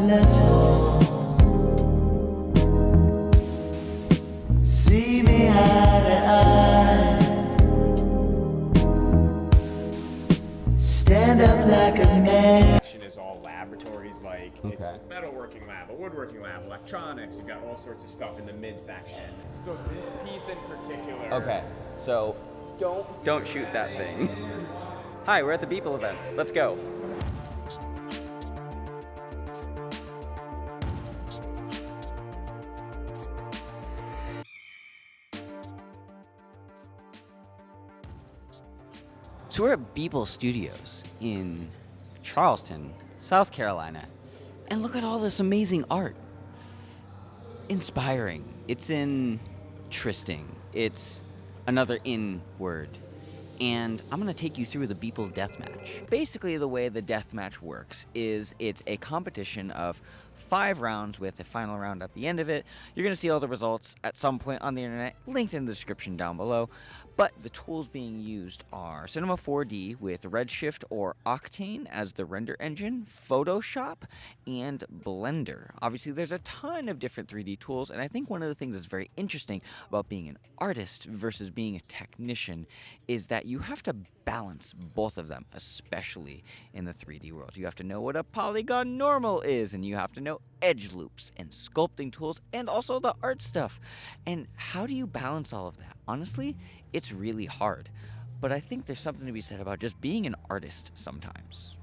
left home. See me eye to eye. Stand up like a man. Is all laboratories, like it's metalworking lab, a woodworking lab, electronics. You've got all sorts of stuff in the midsection. So this piece in particular. Okay, so don't shoot that thing. Hi, we're at the Beeple event. Let's go. So we're at Beeple Studios in Charleston, South Carolina, and look at all this amazing art. Inspiring. It's interesting. It's another in word. And I'm going to take you through the Beeple Deathmatch. Basically, the way the deathmatch works is it's a competition of 5 rounds with a final round at the end of it. You're going to see all the results at some point on the internet, linked in the description down below. But the tools being used are Cinema 4D with Redshift or Octane as the render engine, Photoshop, and Blender. Obviously, there's a ton of different 3D tools, and I think one of the things that's very interesting about being an artist versus being a technician is that you have to balance both of them, especially in the 3D world. You have to know what a polygon normal is, and you have to know edge loops and sculpting tools, and also the art stuff. And how do you balance all of that? Honestly, it's really hard. But I think there's something to be said about just being an artist sometimes.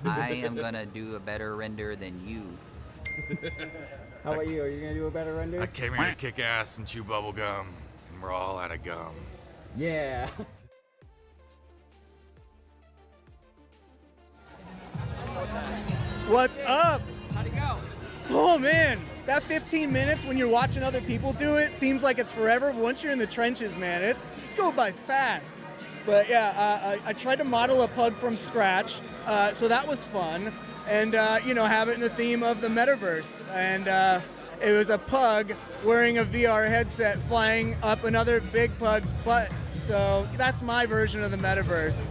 I am gonna do a better render than you. How about you? Are you gonna do a better render? I came here to kick ass and chew bubble gum, and we're all out of gum. Yeah. What's up? How'd it go? Oh man, that 15 minutes when you're watching other people do it seems like it's forever. But once you're in the trenches, man, it's go by fast. But yeah, I tried to model a pug from scratch, so that was fun. And you know, have it in the theme of the metaverse. And it was a pug wearing a VR headset flying up another big pug's butt. So that's my version of the metaverse.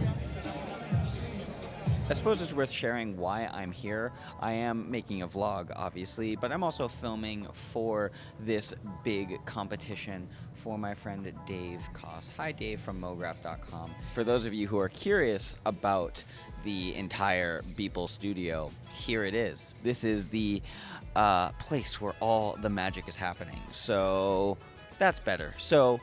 I suppose it's worth sharing why I'm here. I am making a vlog, obviously, but I'm also filming for this big competition for my friend Dave Koss. Hi, Dave from Mograph.com. For those of you who are curious about the entire Beeple studio, here it is. This is the place where all the magic is happening. So that's better. So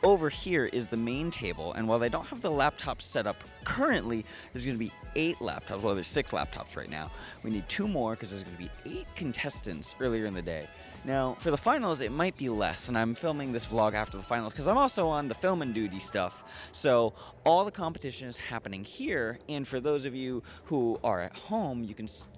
over here is the main table, and while they don't have the laptops set up currently, there's going to be 8 laptops. Well, there's 6 laptops right now. We need 2 more because there's going to be 8 contestants earlier in the day. Now, for the finals, it might be less, and I'm filming this vlog after the finals because I'm also on the film and duty stuff. So all the competition is happening here, and for those of you who are at home, you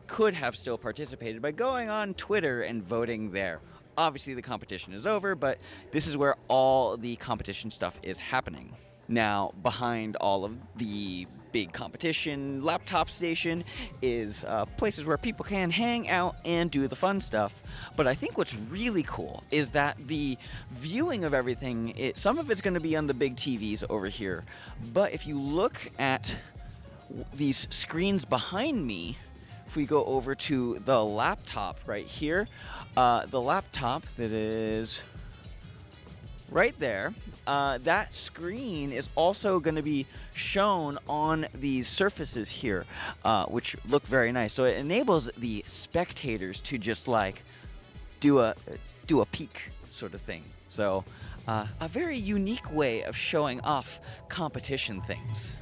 could have still participated by going on Twitter and voting there. Obviously, the competition is over, but this is where all the competition stuff is happening. Now, behind all of the big competition laptop station is places where people can hang out and do the fun stuff. But I think what's really cool is that the viewing of everything, some of it's going to be on the big TVs over here. But if you look at these screens behind me, if we go over to the laptop right here, the laptop that is right there, that screen is also going to be shown on these surfaces here, which look very nice. So it enables the spectators to just like do a peek sort of thing. So a very unique way of showing off competition things.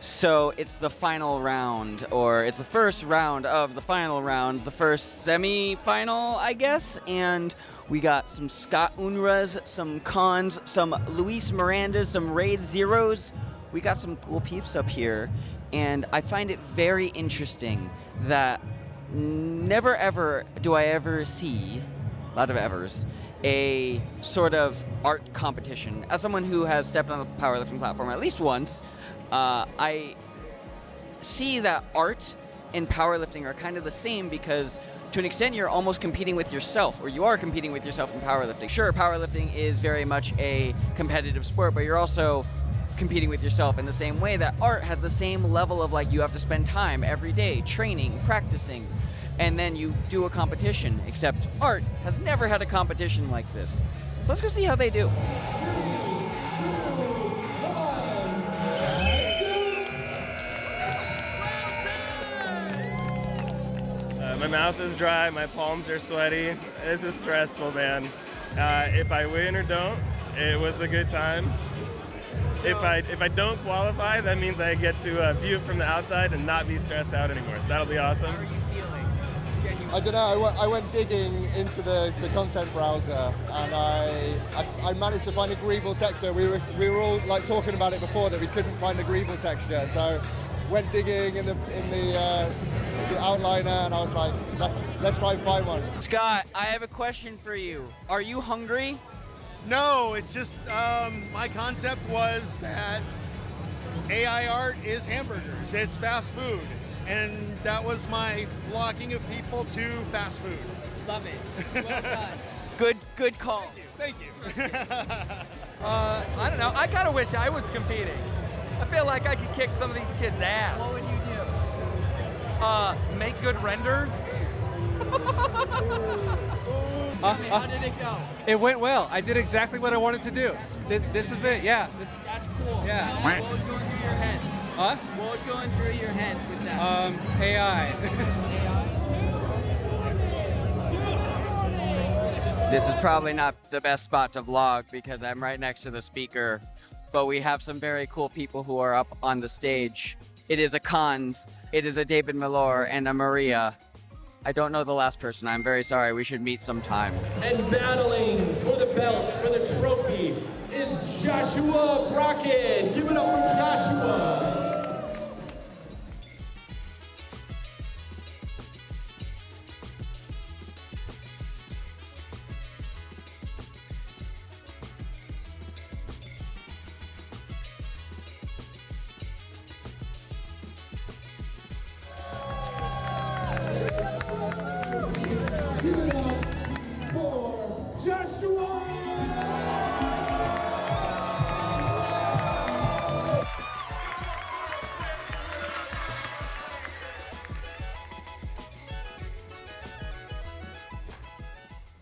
So it's the final round, or it's the first round of the final rounds, the first semi-final, I guess. And we got some Scott Unruhs, some Cons, some Luis Mirandas, some Raid Zeros. We got some cool peeps up here, and I find it very interesting that never ever do I ever see, a lot of evers, a sort of art competition. As someone who has stepped on the powerlifting platform at least once, I see that art and powerlifting are kind of the same because to an extent you're almost competing with yourself, or you are competing with yourself in powerlifting. Sure, powerlifting is very much a competitive sport, but you're also competing with yourself in the same way that art has the same level of like you have to spend time every day training, practicing, and then you do a competition, except art has never had a competition like this. So let's go see how they do. My mouth is dry, my palms are sweaty. This is stressful, man. If I win or don't, it was a good time. If I don't qualify, that means I get to view it from the outside and not be stressed out anymore. That'll be awesome. How are you feeling? Genuinely. I don't know, I went digging into the content browser and I managed to find a Greeble texture. We were all like talking about it before that we couldn't find a Greeble texture, so went digging in the outliner and I was like, let's try and find one. Scott, I have a question for you. Are you hungry? No, it's just my concept was that AI art is hamburgers. It's fast food. And that was my flocking of people to fast food. Love it. Well done. Good call. Thank you. I don't know. I kind of wish I was competing. I feel like I could kick some of these kids' ass. What would you do? Make good renders. How did it go? It went well. I did exactly what I wanted to do. This is it. Yeah. That's cool. Yeah. What was going through your head? Huh? What was going through your head with that? AI. This is probably not the best spot to vlog because I'm right next to the speaker, but we have some very cool people who are up on the stage. It is a Cons, it is a David Milor, and a Maria. I don't know the last person. I'm very sorry. We should meet sometime. And battling for the belt, for the trophy, is Joshua Brockett. Give it up for Joshua.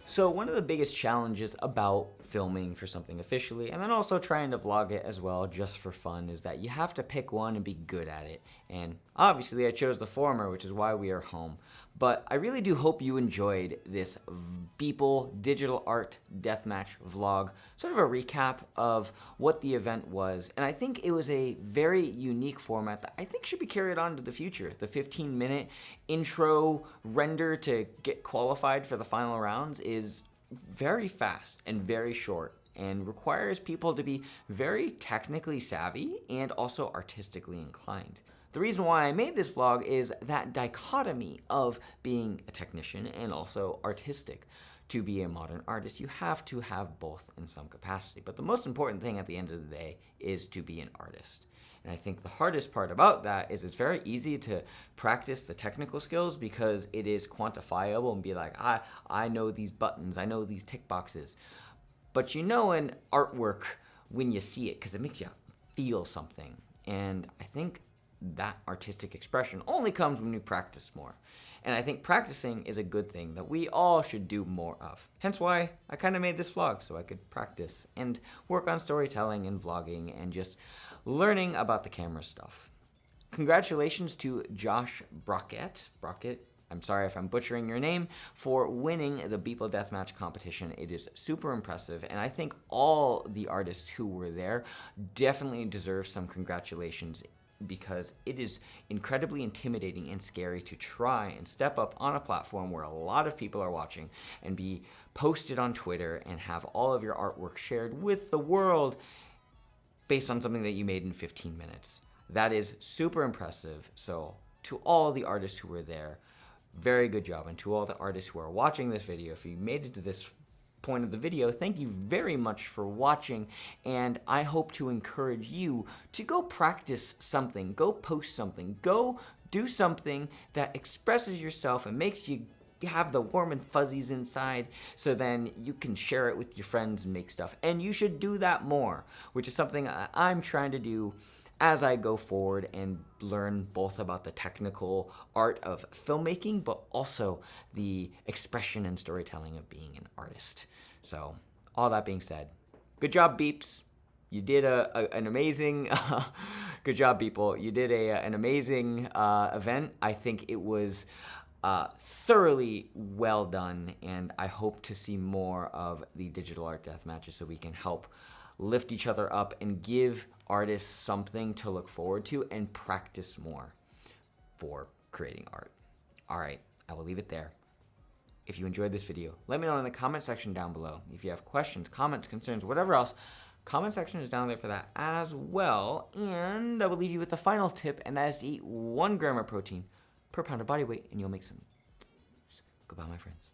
So one of the biggest challenges about filming for something officially, and then also trying to vlog it as well just for fun, is that you have to pick one and be good at it. And obviously I chose the former, which is why we are home. But I really do hope you enjoyed this Beeple Digital Art Deathmatch vlog, sort of a recap of what the event was. And I think it was a very unique format that I think should be carried on to the future. The 15-minute intro render to get qualified for the final rounds is very fast and very short and requires people to be very technically savvy and also artistically inclined. The reason why I made this vlog is that dichotomy of being a technician and also artistic. To be a modern artist, you have to have both in some capacity. But the most important thing at the end of the day is to be an artist. And I think the hardest part about that is it's very easy to practice the technical skills because it is quantifiable and be like, I know these buttons, I know these tick boxes. But you know an artwork when you see it because it makes you feel something. And I think that artistic expression only comes when we practice more. And I think practicing is a good thing that we all should do more of. Hence why I kind of made this vlog, so I could practice and work on storytelling and vlogging and just learning about the camera stuff. Congratulations to Josh Brockett. I'm sorry if I'm butchering your name, for winning the Beeple Deathmatch competition. It is super impressive, and I think all the artists who were there definitely deserve some congratulations because it is incredibly intimidating and scary to try and step up on a platform where a lot of people are watching and be posted on Twitter and have all of your artwork shared with the world based on something that you made in 15 minutes. That is super impressive. So to all the artists who were there, very good job. And to all the artists who are watching this video, if you made it to this point of the video, thank you very much for watching, and I hope to encourage you to go practice something, go post something, go do something that expresses yourself and makes you have the warm and fuzzies inside, so then you can share it with your friends and make stuff. And you should do that more, which is something I'm trying to do as I go forward and learn both about the technical art of filmmaking, but also the expression and storytelling of being an artist. So, all that being said, good job, Beeps. You did an amazing, good job, people. You did an amazing event. I think it was thoroughly well done, and I hope to see more of the Digital Art Deathmatches so we can help lift each other up and give artists something to look forward to and practice more for creating art. All right, I will leave it there. If you enjoyed this video, let me know in the comment section down below. If you have questions, comments, concerns, whatever else, comment section is down there for that as well. And I will leave you with the final tip, and that is to eat 1 gram of protein per pound of body weight, and you'll make some. Goodbye, my friends.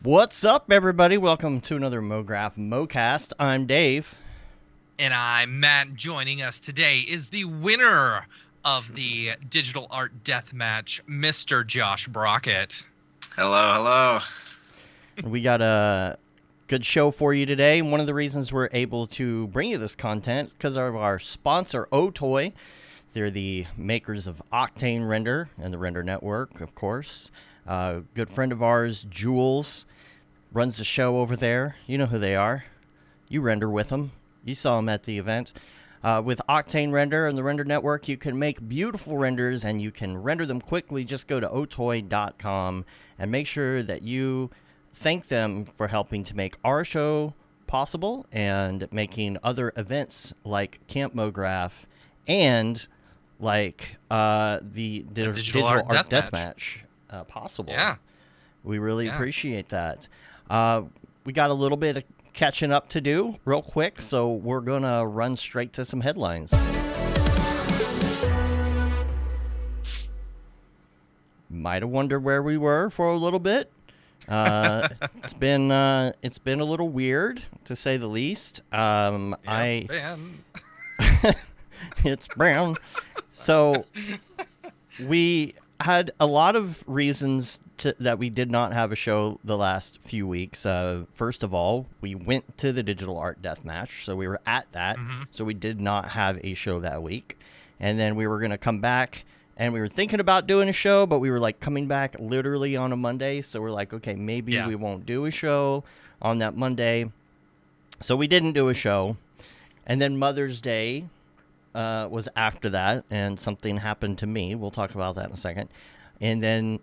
What's up, everybody? Welcome to another Mograph Mocast. I'm Dave. And I'm Matt. Joining us today is the winner of the Digital Art Deathmatch, Mr. Josh Brockett. Hello, hello. We got a good show for you today. One of the reasons we're able to bring you this content because of our sponsor, Otoy. They're the makers of Octane Render and the Render Network, of course. Good friend of ours, Jules, runs the show over there. You know who they are. You render with them. You saw them at the event. With Octane Render and the Render Network, you can make beautiful renders and you can render them quickly. Just go to otoy.com and make sure that you thank them for helping to make our show possible and making other events like Camp Mograph and like the Digital Art Deathmatch possible. Yeah. We really appreciate that. We got a little bit of catching up to do real quick, so we're going to run straight to some headlines. Might have wondered where we were for a little bit. It's been a little weird, to say the least. It's brown. So we had a lot of reasons that we did not have a show the last few weeks. First of all, we went to the Digital Art Deathmatch, so we were at that. So we did not have a show that week. And then we were going to come back, and we were thinking about doing a show, but we were like coming back literally on a Monday. So we're like, okay, maybe we won't do a show on that Monday. So we didn't do a show. And then Mother's Day was after that, and something happened to me. We'll talk about that in a second. And then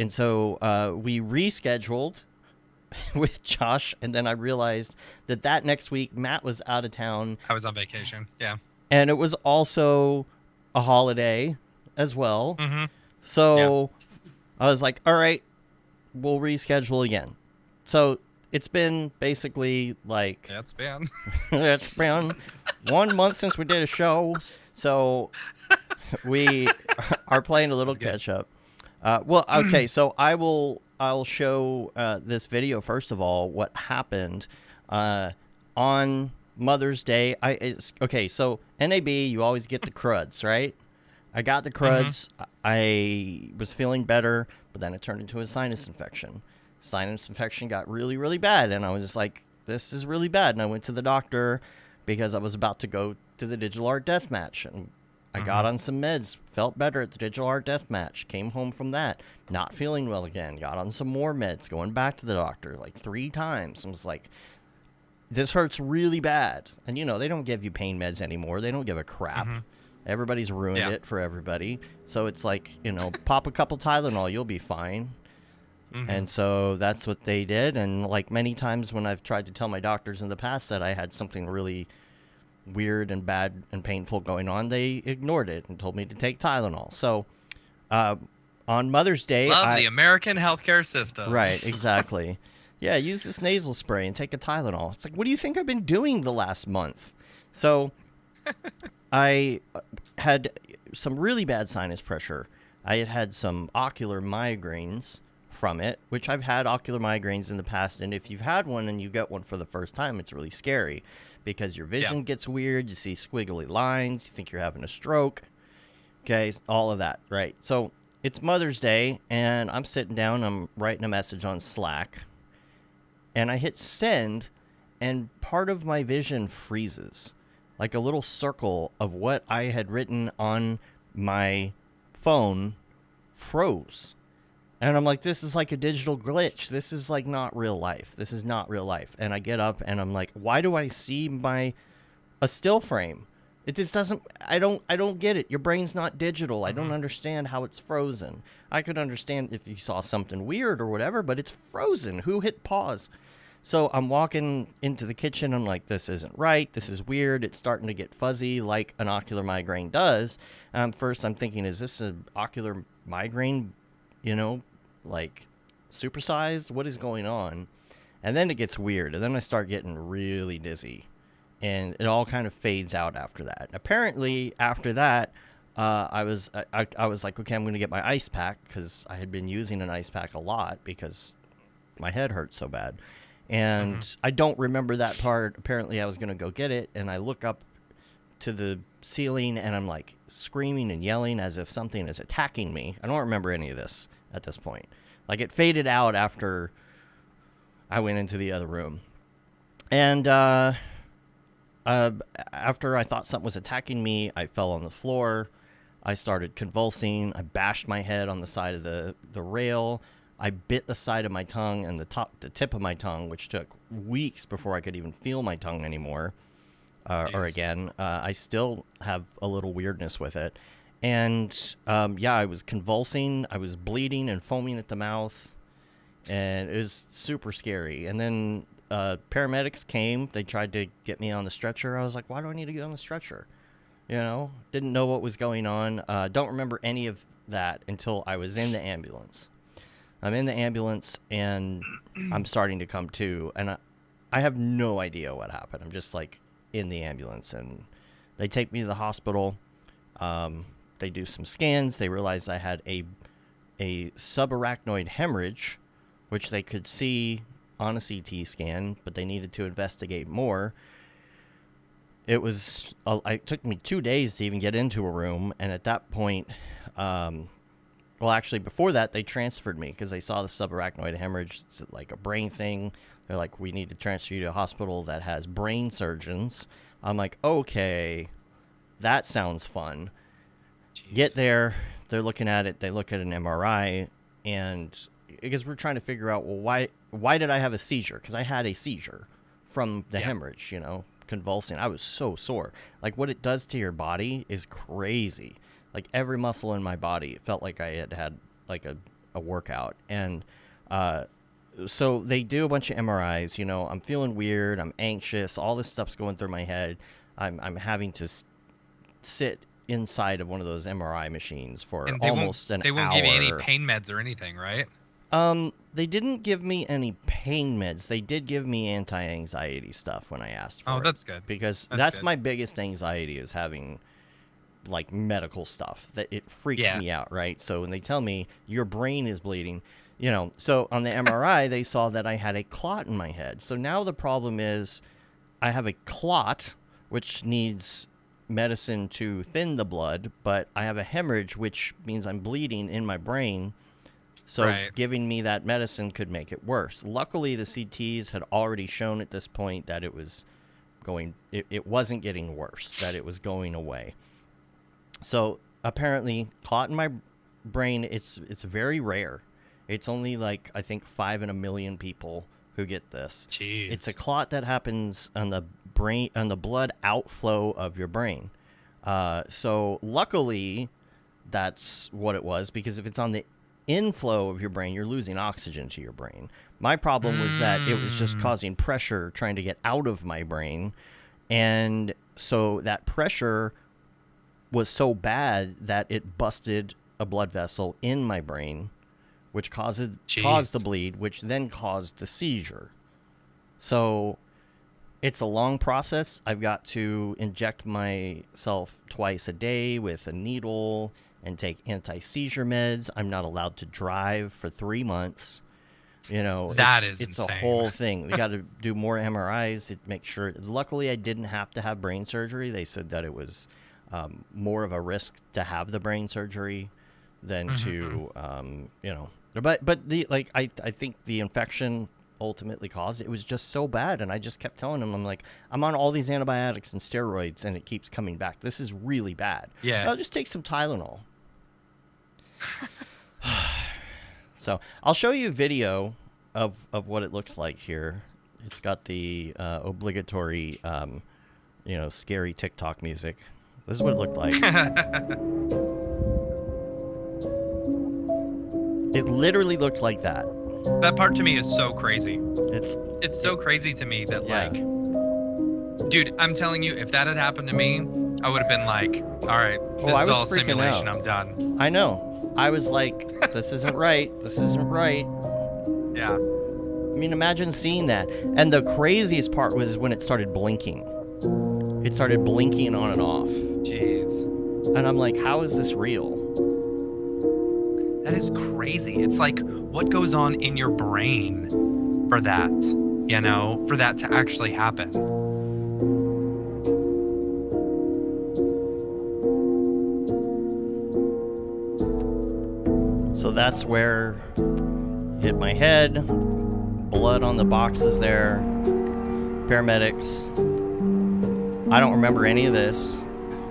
so we rescheduled with Josh, and then I realized that next week Matt was out of town. I was on vacation, yeah. And it was also a holiday as well. So I was like, all right, we'll reschedule again. So it's been basically like... It's been 1 month since we did a show. So we are playing a little catch up. Okay, so I'll show this video first of all what happened on Mother's Day. Okay, so NAB, you always get the cruds, right? I got the cruds. I was feeling better, but then it turned into a sinus infection. Sinus infection got really, really bad, and I was just like, this is really bad. And I went to the doctor because I was about to go to the Digital Art Deathmatch, and I got on some meds, felt better at the Digital Art Deathmatch, came home from that, not feeling well again, got on some more meds, going back to the doctor like 3 times. I was like, this hurts really bad. And, you know, they don't give you pain meds anymore. They don't give a crap. Everybody's ruined it for everybody. So it's like, you know, pop a couple Tylenol, you'll be fine. And so that's what they did. And like many times when I've tried to tell my doctors in the past that I had something really weird and bad and painful going on, they ignored it and told me to take Tylenol. So on Mother's Day, Love the American healthcare system. Right, exactly. Yeah, use this nasal spray and take a Tylenol. It's like, what do you think I've been doing the last month? So I had some really bad sinus pressure. I had had some ocular migraines from it, which I've had ocular migraines in the past. And if you've had one and you get one for the first time, it's really scary because your vision gets weird. You see squiggly lines. You think you're having a stroke. Okay, all of that, right? So it's Mother's Day, and I'm sitting down. I'm writing a message on Slack, and I hit send, and part of my vision freezes. Like a little circle of what I had written on my phone froze. And I'm like, this is like a digital glitch. This is like not real life. This is not real life. And I get up and I'm like, why do I see a still frame? It just doesn't, I don't get it. Your brain's not digital. I don't understand how it's frozen. I could understand if you saw something weird or whatever, but it's frozen. Who hit pause? So I'm walking into the kitchen. I'm like, this isn't right. This is weird. It's starting to get fuzzy like an ocular migraine does. First, I'm thinking, is this an ocular migraine, like supersized? What is going on? And then it gets weird. And then I start getting really dizzy. And it all kind of fades out after that. Apparently, after that, I was like, okay, I'm going to get my ice pack because I had been using an ice pack a lot because my head hurt so bad. And I don't remember that part. Apparently, I was going to go get it, and I look up to the ceiling, and I'm, like, screaming and yelling as if something is attacking me. I don't remember any of this at this point. Like, it faded out after I went into the other room. And after I thought something was attacking me, I fell on the floor. I started convulsing. I bashed my head on the side of the rail. I bit the side of my tongue and the tip of my tongue, which took weeks before I could even feel my tongue anymore. Or again, I still have a little weirdness with it. And I was convulsing. I was bleeding and foaming at the mouth. And it was super scary. And then paramedics came. They tried to get me on the stretcher. I was like, why do I need to get on the stretcher? Didn't know what was going on. Don't remember any of that until I was in the ambulance. I'm in the ambulance, and I'm starting to come to, and I have no idea what happened. I'm just, like, in the ambulance, and they take me to the hospital. They do some scans. They realize I had a subarachnoid hemorrhage, which they could see on a CT scan, but they needed to investigate more. It took me 2 days to even get into a room, and at that point, well, actually, before that, they transferred me because they saw the subarachnoid hemorrhage. It's like a brain thing. They're like, we need to transfer you to a hospital that has brain surgeons. I'm like, okay, that sounds fun. Jeez. Get there. They're looking at it. They look at an MRI. And because we're trying to figure out, well, why did I have a seizure? Because I had a seizure from the hemorrhage, convulsing. I was so sore. Like, what it does to your body is crazy. Like, every muscle in my body, it felt like I had like a workout. And so they do a bunch of MRIs. I'm feeling weird. I'm anxious. All this stuff's going through my head. I'm having to sit inside of one of those MRI machines for almost an hour. They won't give you any pain meds or anything, right? They didn't give me any pain meds. They did give me anti-anxiety stuff when I asked for it. Oh, that's good. Because that's my biggest anxiety is having like medical stuff. That it freaks me out, right? So when they tell me your brain is bleeding, so on the MRI they saw that I had a clot in my head. So now the problem is I have a clot which needs medicine to thin the blood, but I have a hemorrhage which means I'm bleeding in my brain. So giving me that medicine could make it worse. Luckily the CTs had already shown at this point that it was it wasn't getting worse, that it was going away. So apparently, clot in my brain, it's very rare. It's only like, I think, 5 in a million people who get this. Jeez. It's a clot that happens on the brain, on the blood outflow of your brain. So luckily, that's what it was, because if it's on the inflow of your brain, you're losing oxygen to your brain. My problem was that it was just causing pressure trying to get out of my brain. And so that pressure was so bad that it busted a blood vessel in my brain, which caused the bleed, which then caused the seizure. So it's a long process. I've got to inject myself twice a day with a needle and take anti-seizure meds. I'm not allowed to drive for 3 months. You know, it's insane. a whole thing. We got to do more MRIs to make sure. Luckily, I didn't have to have brain surgery. They said that it was more of a risk to have the brain surgery than to, you know. But I think the infection ultimately caused it. It was just so bad, and I just kept telling him, I'm like, I'm on all these antibiotics and steroids, and it keeps coming back. This is really bad. Yeah. I'll just take some Tylenol. So I'll show you a video of what it looks like here. It's got the obligatory, you know, scary TikTok music. This is what it looked like. It literally looked like that. That part to me is so crazy. It's so crazy to me that like, dude, I'm telling you, if that had happened to me, I would have been like, all right, this is all simulation. Out. I'm done. I know. I was like, this isn't right. This isn't right. Yeah. I mean, imagine seeing that. And the craziest part was when it started blinking. It started blinking on and off. Jeez. And I'm like, how is this real? That is crazy. It's like, what goes on in your brain for that, you know, for that to actually happen? So that's where hit my head, blood on the boxes there, paramedics. I don't remember any of this.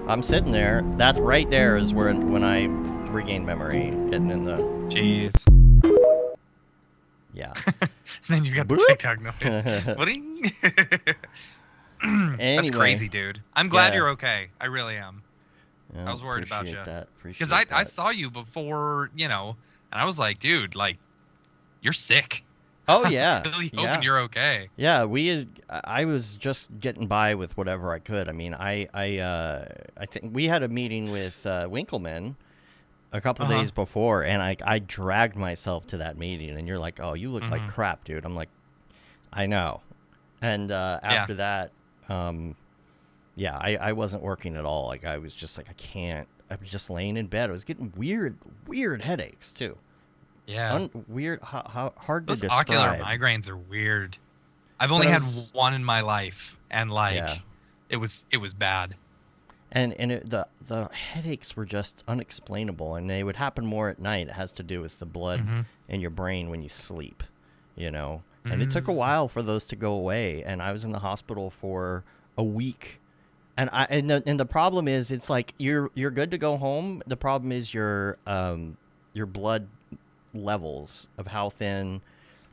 I'm sitting there. That's right there is where when I regained memory, getting in the... Jeez. Yeah. Then you got the TikTok noise. What-ding? Anyway, that's crazy, dude. I'm glad yeah. you're okay. I really am. Yeah, I was worried about you. Because I saw you before, you know, and I was like, dude, like, you're sick. Oh yeah. I'm really hoping you're okay. Yeah, I was just getting by with whatever I could. I mean, I think we had a meeting with Winkleman a couple days before, and I dragged myself to that meeting, and you're like, oh, you look like crap, dude. I'm like, I know. And after that, yeah, I wasn't working at all. Like, I was just like, I can't. I was just laying in bed. I was getting weird headaches too. Yeah. Weird, hard Those to describe. ocular migraines are weird. I've only had one in my life, and like, it was bad. And the headaches were just unexplainable, and they would happen more at night. It has to do with the blood in your brain when you sleep, you know. And it took a while for those to go away, and I was in the hospital for a week. And the problem is, it's like you're good to go home. The problem is your blood levels of how thin.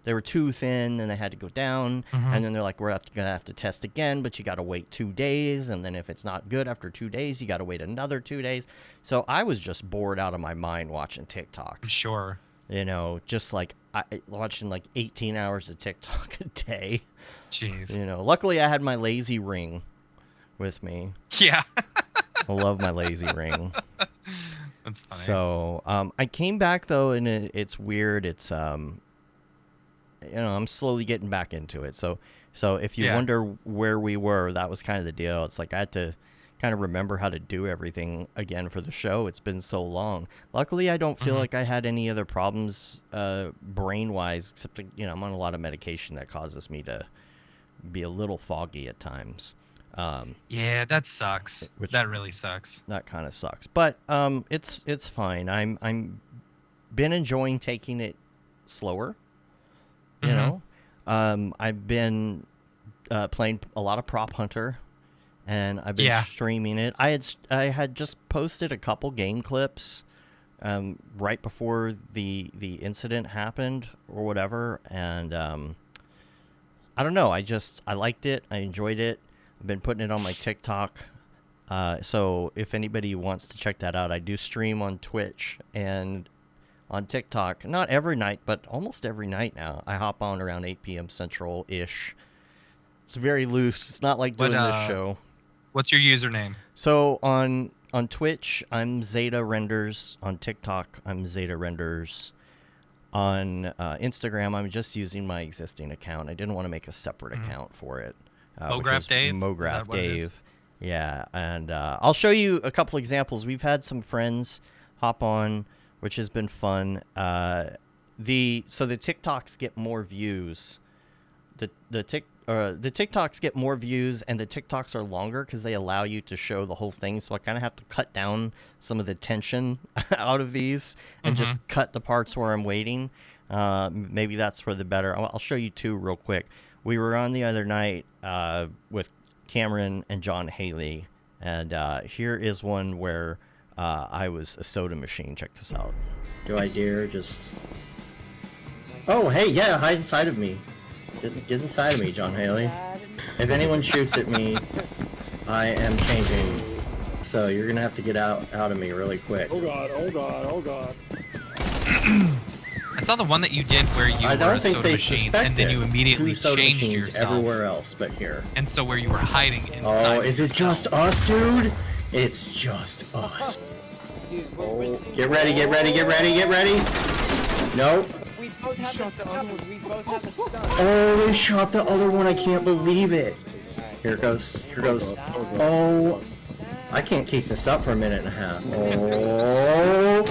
They were too thin, and they had to go down. And then they're like, we're gonna have to test again, but you got to wait 2 days. And then if it's not good after 2 days, you got to wait another 2 days. So I was just bored out of my mind watching TikTok. Sure. You know, just like watching like 18 hours of TikTok a day. Jeez. You know, luckily I had my lazy ring with me. Yeah. I love my lazy ring. That's funny. So I came back though, and it's weird. It's you know, I'm slowly getting back into it. So if you wonder where we were, that was kind of the deal. It's like I had to kind of remember how to do everything again for the show. It's been so long. Luckily, I don't feel like I had any other problems brain-wise, except, you know, I'm on a lot of medication that causes me to be a little foggy at times. Yeah, that sucks. That really sucks. That kind of sucks. But it's fine. I'm been enjoying taking it slower. You know, I've been playing a lot of Prop Hunter, and I've been streaming it. I had just posted a couple game clips right before the incident happened or whatever, and I don't know. I liked it. I enjoyed it. I've been putting it on my TikTok. So if anybody wants to check that out, I do stream on Twitch and on TikTok. Not every night, but almost every night now. I hop on around 8 p.m. Central-ish. It's very loose. It's not like doing this show. What's your username? So on Twitch, I'm Zeta Renders. On TikTok, I'm Zeta Renders. On Instagram, I'm just using my existing account. I didn't want to make a separate account for it. which Mograph is Dave? Is Mograph that what it is? Dave. Yeah, and I'll show you a couple examples. We've had some friends hop on, which has been fun. The TikToks get more views. The TikToks get more views, and the TikToks are longer because they allow you to show the whole thing. So I kind of have to cut down some of the tension out of these and just cut the parts where I'm waiting. Maybe that's for the better. I'll show you two real quick. We were on the other night with Cameron and John Haley, and here is one where I was a soda machine. Check this out. Do I dare just... Oh, hey, yeah, hide inside of me. Get inside of me, John Haley. If anyone shoots at me, I am changing. So you're gonna have to get out of me really quick. Oh god, oh god, oh god. I saw the one that you did where you were a soda machine and then you immediately changed yourself. Everywhere else but here. And so where you were hiding inside. Oh, is it just us, dude? It's just us. Dude, oh, get ready, get ready, get ready, get ready. Nope. We both have the stun. We both have the stun. Oh, they shot the other one. I can't believe it. Here it goes. Here it goes. Oh, I can't keep this up for a minute and a half. Oh,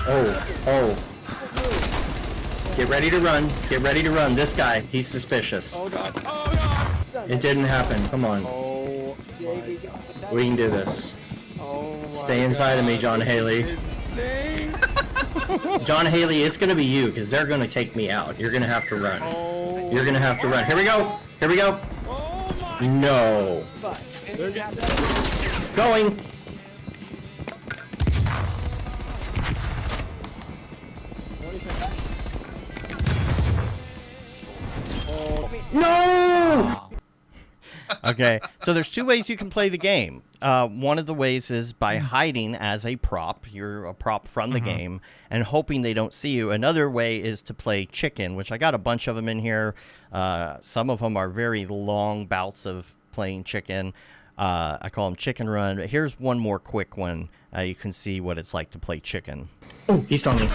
oh, oh. Get ready to run. Get ready to run. This guy, he's suspicious. Oh god. Oh god. It didn't happen. Come on. Oh. We can do this. Oh. Stay inside of me, John Haley. John Haley, it's gonna be you because they're gonna take me out. You're gonna have to run. Oh. You're gonna have to run. Here we go. Here we go. Oh my. No. Going. No! Okay, so there's two ways you can play the game. One of the ways is by hiding as a prop. You're a prop from the game and hoping they don't see you. Another way is to play chicken, which I got a bunch of them in here. Some of them are very long bouts of playing chicken. I call them chicken run. Here's one more quick one. You can see what it's like to play chicken. Oh, he saw me.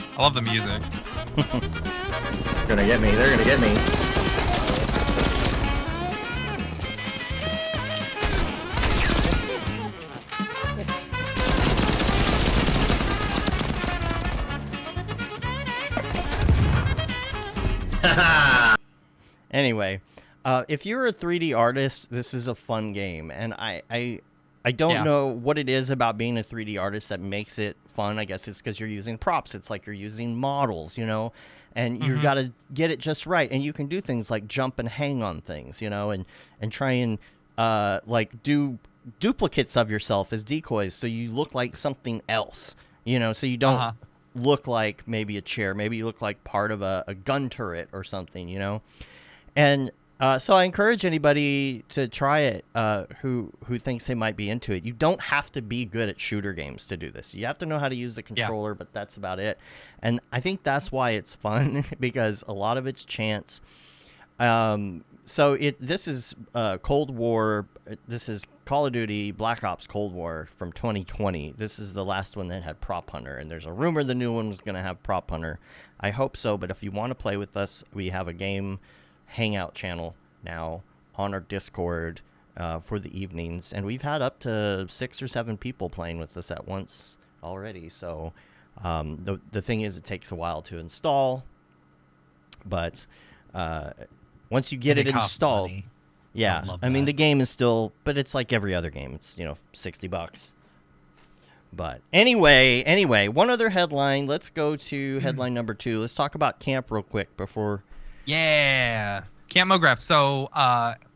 I love the music. They're gonna get me. They're gonna get me. Anyway, if you're a 3D artist, this is a fun game, and I don't know what it is about being a 3D artist that makes it fun. I guess it's because you're using props. It's like you're using models, you know, and you got to get it just right. And you can do things like jump and hang on things, you know, and try and like do duplicates of yourself as decoys so you look like something else, you know, so you don't look like maybe a chair. Maybe you look like part of a gun turret or something, you know. And so I encourage anybody to try it who thinks they might be into it. You don't have to be good at shooter games to do this. You have to know how to use the controller, but that's about it. And I think that's why it's fun, because a lot of it's chance. So this is Cold War. This is Call of Duty Black Ops Cold War from 2020. This is the last one that had Prop Hunter, and there's a rumor the new one was going to have Prop Hunter. I hope so, but if you want to play with us, we have a game hangout channel now on our Discord for the evenings, and we've had up to 6 or 7 people playing with us at once already. So the thing is, it takes a while to install, but once you get it installed, I mean, the game is still, but it's like every other game. It's, you know, $60. But anyway, one other headline. Let's go to headline number 2. Let's talk about camp real quick before. Yeah, Camp Mograph. So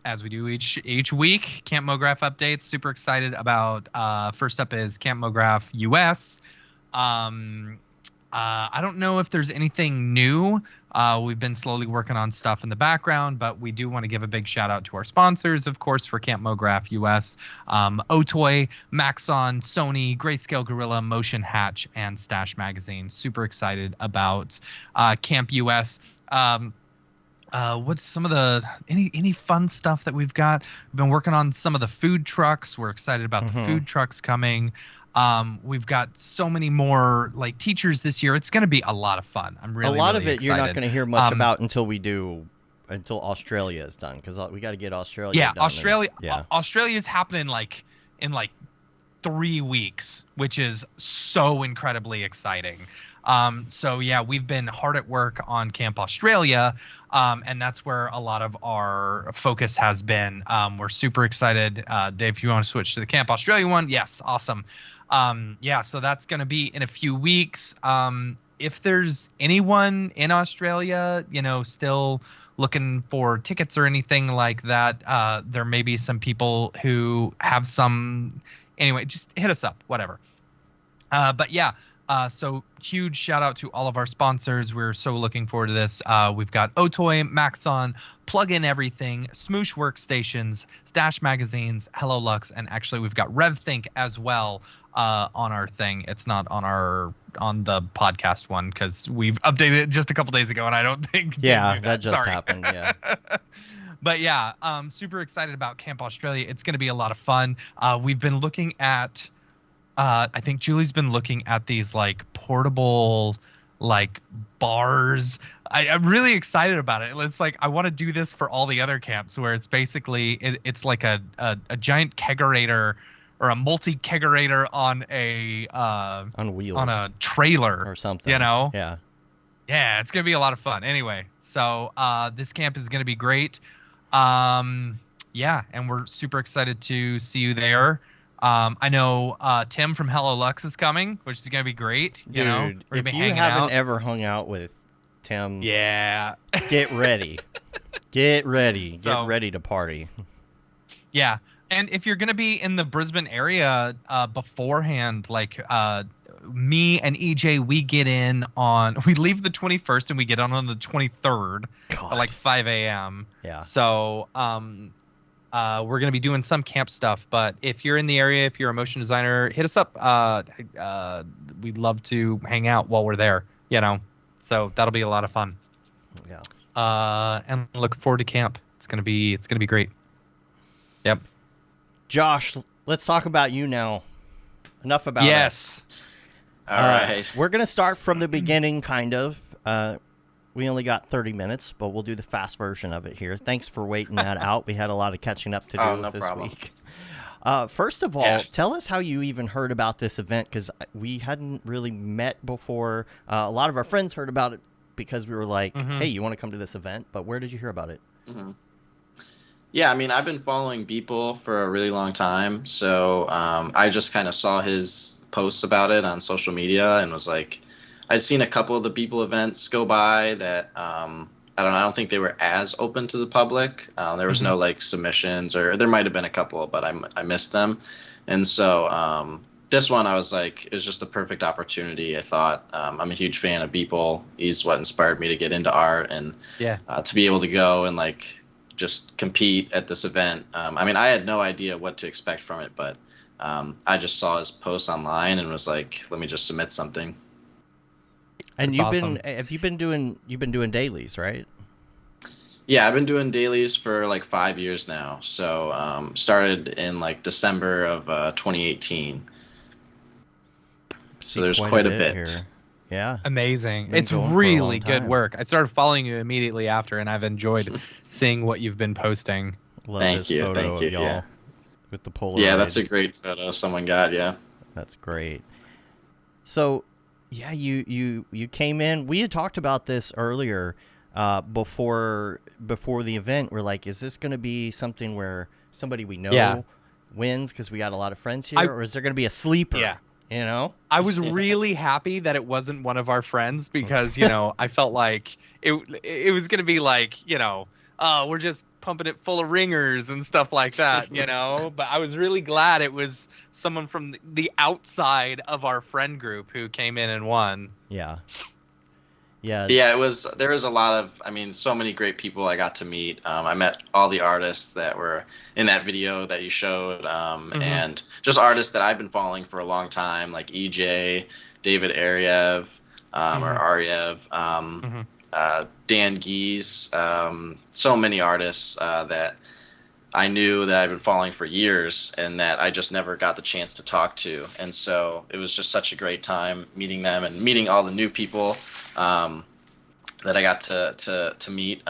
as we do each week, Camp Mograph updates. Super excited about. First up is Camp Mograph US. I don't know if there's anything new. We've been slowly working on stuff in the background, but we do want to give a big shout out to our sponsors, of course, for Camp Mograph US, Otoy, Maxon, Sony, Grayscale Gorilla, Motion Hatch, and Stash Magazine. Super excited about Camp US. What's some of the any fun stuff that we've got? We've been working on some of the food trucks. We're excited about the food trucks coming. We've got so many more like teachers this year. It's going to be a lot of fun. I'm really a lot really of it excited. you're not going to hear much about until Australia is done, because we got to get Australia done. Australia is happening in 3 weeks, which is so incredibly exciting. So yeah, we've been hard at work on Camp Australia, and that's where a lot of our focus has been. We're super excited. Dave, if you want to switch to the Camp Australia one, yes, awesome. Yeah, so that's going to be in a few weeks. If there's anyone in Australia, still looking for tickets or anything like that, there may be some people who have some. Anyway, just hit us up, whatever. But yeah, so huge shout out to all of our sponsors. We're so looking forward to this. We've got Otoy, Maxon, Plug In Everything, Smoosh Workstations, Stash Magazines, Hello Lux, and actually we've got RevThink as well on our thing. It's not on the podcast one because we've updated it just a couple days ago, and I don't think that just happened. Yeah. But yeah, super excited about Camp Australia. It's going to be a lot of fun. We've been looking at, I think Julie's been looking at these like portable like bars. I'm really excited about it. It's like I want to do this for all the other camps where it's basically it's like a giant kegerator or a multi-kegerator on on wheels, on a trailer or something. Yeah, it's gonna be a lot of fun. Anyway, so this camp is gonna be great. Yeah, and we're super excited to see you there. I know Tim from Hello Lux is coming, which is gonna be great. Dude, we're gonna be if you hanging haven't out. ever hung out with Tim, yeah, get ready. Get ready. So- Get ready to party. Yeah, and if you're gonna be in the Brisbane area beforehand, like me and EJ, we leave the 21st and we get on the 23rd at like 5 a.m. Yeah. So we're gonna be doing some camp stuff, but if you're in the area, if you're a motion designer, hit us up. We'd love to hang out while we're there. So that'll be a lot of fun. Yeah. And look forward to camp. It's gonna be great. Yep. Josh, let's talk about you now. Enough about yes. us. All right. We're going to start from the beginning, kind of. We only got 30 minutes, but we'll do the fast version of it here. Thanks for waiting that out. We had a lot of catching up to do no this problem. week. First of all, tell us how you even heard about this event, because we hadn't really met before. A lot of our friends heard about it because we were like, hey, you want to come to this event? But where did you hear about it? Mm-hmm. Yeah, I mean, I've been following Beeple for a really long time, so I just kind of saw his posts about it on social media and was like, I'd seen a couple of the Beeple events go by that I don't think they were as open to the public. There was no like submissions, or there might have been a couple, but I missed them. And so this one, I was like, it was just a perfect opportunity. I thought I'm a huge fan of Beeple. He's what inspired me to get into art, and to be able to go and like just compete at this event. I mean, I had no idea what to expect from it, but I just saw his posts online and was like, let me just submit something. And you've been doing dailies, right? Yeah, I've been doing dailies for like 5 years now. So started in like December of 2018. So there's quite a bit. Here. Yeah. Amazing. Been It's going for a really long good time. work. I started following you immediately after, and I've enjoyed seeing what you've been posting. Love Thank this you, photo thank of you, y'all yeah. with the Polaroid. Yeah, that's a great photo someone got, yeah. That's great. So, yeah, you came in. We had talked about this earlier before the event. We're like, is this going to be something where somebody we know wins because we got a lot of friends here, or is there going to be a sleeper? Yeah. You know? I was really happy that it wasn't one of our friends because, I felt like it was going to be like, we're just pumping it full of ringers and stuff like that, But I was really glad it was someone from the outside of our friend group who came in and won. Yeah. Yeah, there was a lot of, so many great people I got to meet. I met all the artists that were in that video that you showed, and just artists that I've been following for a long time, like EJ, David Ariev, or Ariev, Dan Geese, so many artists that I knew that I'd been following for years and that I just never got the chance to talk to. And so it was just such a great time meeting them and meeting all the new people that I got to meet.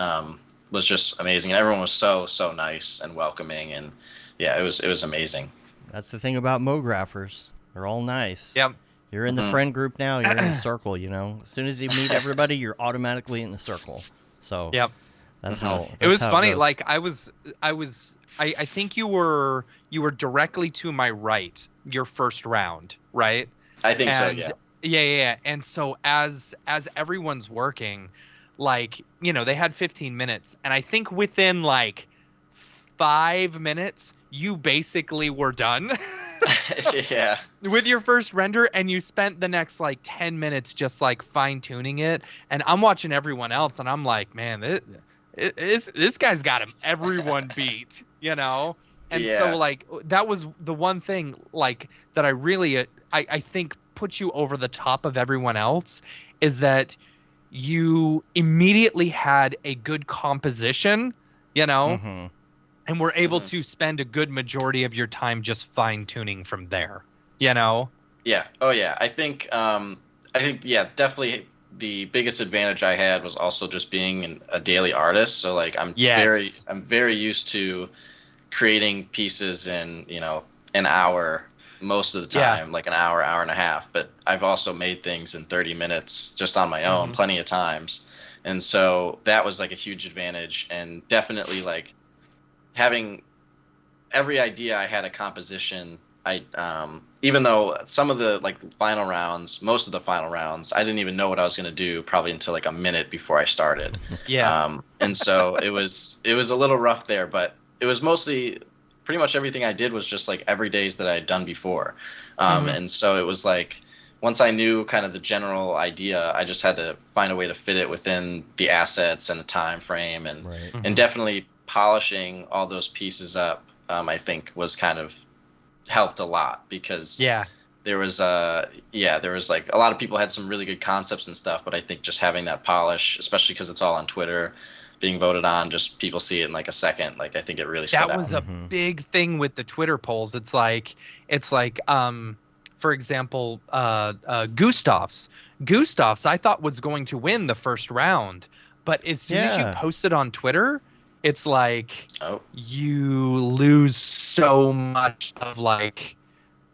Was just amazing. And everyone was so nice and welcoming, and yeah, it was amazing. That's the thing about Mographers. They're all nice. Yep. You're in the friend group now. You're in the circle. You know, as soon as you meet everybody, you're automatically in the circle. So yep. That's how it was how funny. goes. Like I think you were directly to my right your first round, right? I think so. Yeah. Yeah. And so as everyone's working, like, you know, they had 15 minutes, and I think within like 5 minutes you basically were done. Yeah. With your first render, and you spent the next like 10 minutes just like fine tuning it, and I'm watching everyone else and I'm like, man, this guy's got everyone beat, you know? And so like that was the one thing like that I really I think put you over the top of everyone else, is that you immediately had a good composition, you know, and were able to spend a good majority of your time just fine tuning from there, you know? Yeah. Oh yeah. I think yeah, definitely the biggest advantage I had was also just being a daily artist. So like I'm very used to creating pieces in, you know, an hour most of the time, like an hour and a half. But I've also made things in 30 minutes just on my own plenty of times. And so that was like a huge advantage, and definitely like having every idea I had a composition. I even though some of the like final rounds, most of the final rounds, I didn't even know what I was going to do probably until like a minute before I started. And so it was a little rough there, but it was mostly pretty much everything I did was just like every days that I had done before. And so it was like once I knew kind of the general idea, I just had to find a way to fit it within the assets and the time frame, and and definitely polishing all those pieces up. I think was kind of helped a lot, because there was like a lot of people had some really good concepts and stuff, but I think just having that polish, especially because it's all on Twitter being voted on, just people see it in like a second. Like I think it really stood out. That was a big thing with the Twitter polls. It's like for example, Gustav's I thought was going to win the first round, but as soon as you post it on Twitter, it's like you lose so much of like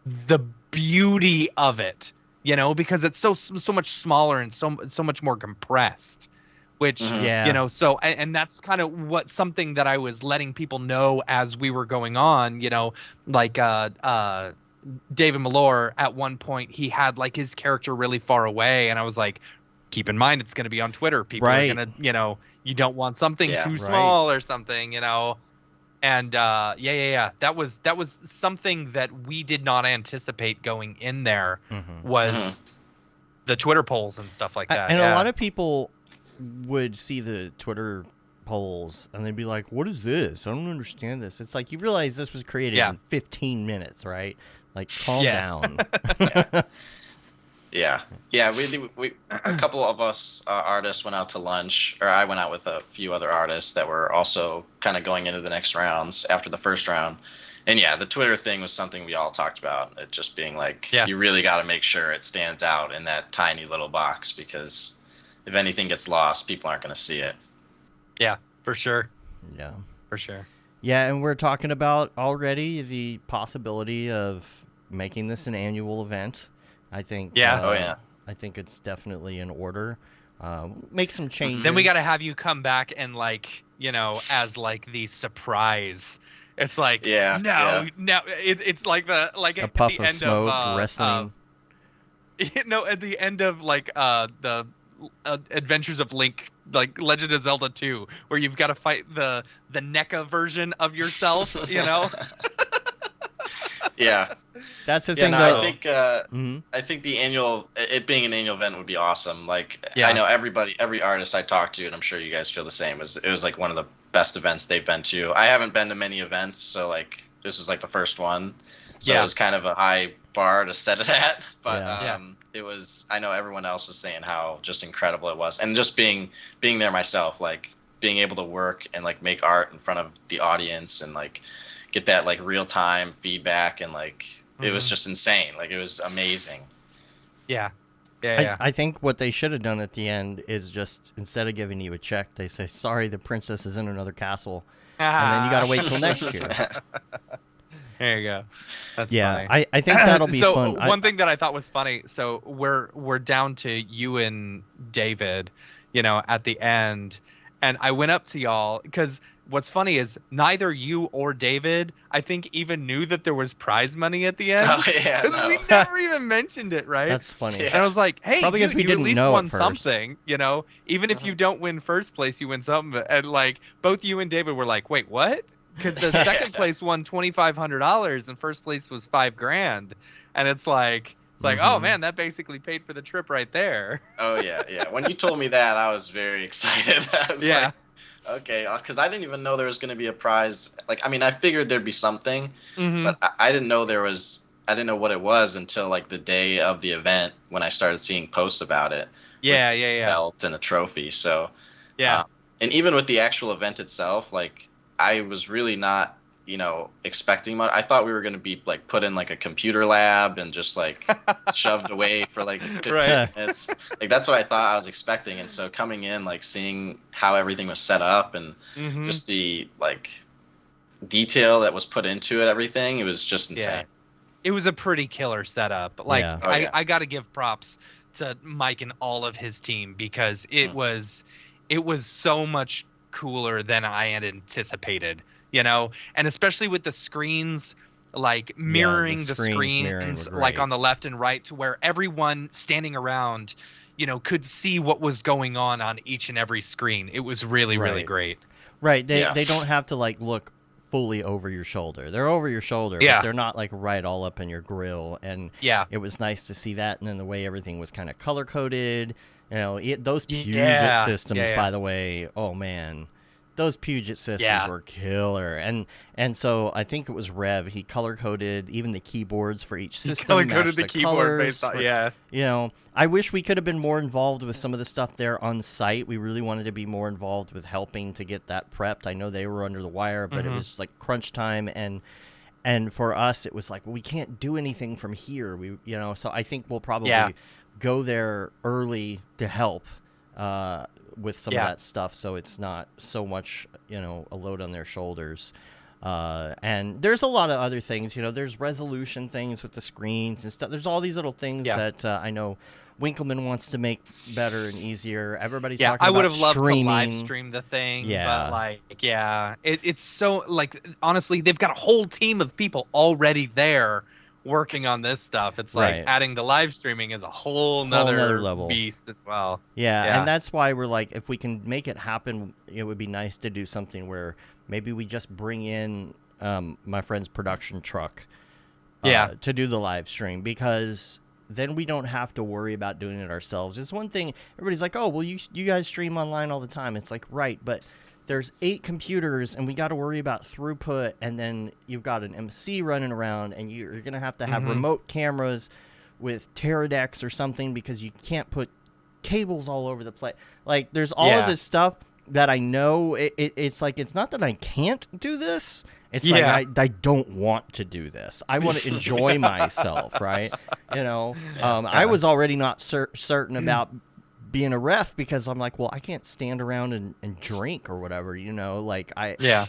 the beauty of it, you know, because it's so much smaller and so much more compressed, which you know, so and that's kind of something that I was letting people know as we were going on, you know, like David Malore at one point, he had like his character really far away, and I was like, keep in mind it's going to be on Twitter. People are going to, you know, you don't want something too small or something, you know. And that was something that we did not anticipate going in there was the Twitter polls and stuff like that. And a lot of people would see the Twitter polls and they'd be like, what is this? I don't understand this. It's like, you realize this was created in 15 minutes, right? Like, calm down. Yeah. We a couple of us artists went out to lunch, or I went out with a few other artists that were also kind of going into the next rounds after the first round. And the Twitter thing was something we all talked about. It just being like, you really got to make sure it stands out in that tiny little box, because if anything gets lost, people aren't going to see it. Yeah, for sure. Yeah, for sure. Yeah, and we're talking about already the possibility of making this an annual event. I think. Yeah. I think it's definitely in order. Make some changes. Then we got to have you come back and, like, you know, as like the surprise. It's like it's like a at puff the of end smoke, of wrestling. At the end of like the Adventures of Link, like Legend of Zelda 2, where you've got to fight the NECA version of yourself, you know. Yeah, that's the thing. I think I think it being an annual event would be awesome. Like, I know every artist I talked to, and I'm sure you guys feel the same. It was like one of the best events they've been to. I haven't been to many events, so like this was like the first one, so it was kind of a high bar to set it at. But it was. I know everyone else was saying how just incredible it was, and just being there myself, like being able to work and like make art in front of the audience and like get that like real time feedback and like it was just insane. Like it was amazing. Yeah. Yeah. I think what they should have done at the end is just instead of giving you a check, they say, "Sorry, the princess is in another castle," and then you got to wait till next year. There you go. That's yeah. funny. I think that'll be so fun. One thing that I thought was funny. So we're down to you and David, at the end, and I went up to y'all because what's funny is neither you or David, I think, even knew that there was prize money at the end. Oh yeah, no. We never even mentioned it, right? That's funny. And I was like, hey, Probably dude, because we you didn't at least know won at first. something, even if you don't win first place, you win something. And like both you and David were like, wait, what? Because the second place won $2,500 and first place was $5,000, and it's like, oh man, that basically paid for the trip right there. Oh yeah. When you told me that, I was very excited. I was like, okay, because I didn't even know there was going to be a prize. Like, I mean, I figured there'd be something, but I didn't know there was. I didn't know what it was until like the day of the event when I started seeing posts about it. Yeah. Belt and a trophy. So yeah, and even with the actual event itself, like I was really not, expecting much. I thought we were going to be like put in like a computer lab and just like shoved away for like 15 minutes. Like that's what I thought I was expecting. And so coming in, like seeing how everything was set up and just the like detail that was put into it, everything, it was just insane. It was a pretty killer setup. Like I got to give props to Mike and all of his team because it was so much cooler than I had anticipated, and especially with the screens like mirroring the screens like on the left and right to where everyone standing around, could see what was going on each and every screen. It was really, really great. Right. They don't have to like look fully over your shoulder. They're over your shoulder, but they're not like right all up in your grill. And it was nice to see that. And then the way everything was kind of color coded, those Puget systems, by the way, oh man, those Puget systems were killer. And so I think it was Rev. He color coded even the keyboards for each system. Color coded the keyboard based on, I wish we could have been more involved with some of the stuff there on site. We really wanted to be more involved with helping to get that prepped. I know they were under the wire, but it was like crunch time, and for us it was like, well, we can't do anything from here. So I think we'll probably go there early to help with some of that stuff, so it's not so much a load on their shoulders. And there's a lot of other things, there's resolution things with the screens and stuff. There's all these little things that I know Winkleman wants to make better and easier. Everybody's talking about I would have loved streaming. to live stream the thing, but like, it's so like, honestly, they've got a whole team of people already there working on this stuff. It's like adding the live streaming is a whole nother level beast as well. Yeah, and that's why we're like, if we can make it happen, it would be nice to do something where maybe we just bring in my friend's production truck to do the live stream, because then we don't have to worry about doing it ourselves. It's one thing, everybody's like, oh, well, you guys stream online all the time. It's like, right, but there's 8 computers and we got to worry about throughput, and then you've got an MC running around, and you're going to have remote cameras with Teradeks or something, because you can't put cables all over the place. Like, there's all of this stuff that I know. It's like, it's not that I can't do this. It's like I don't want to do this. I want to enjoy myself, right? I was already not certain about being a ref, because I'm like, well, I can't stand around and drink or whatever,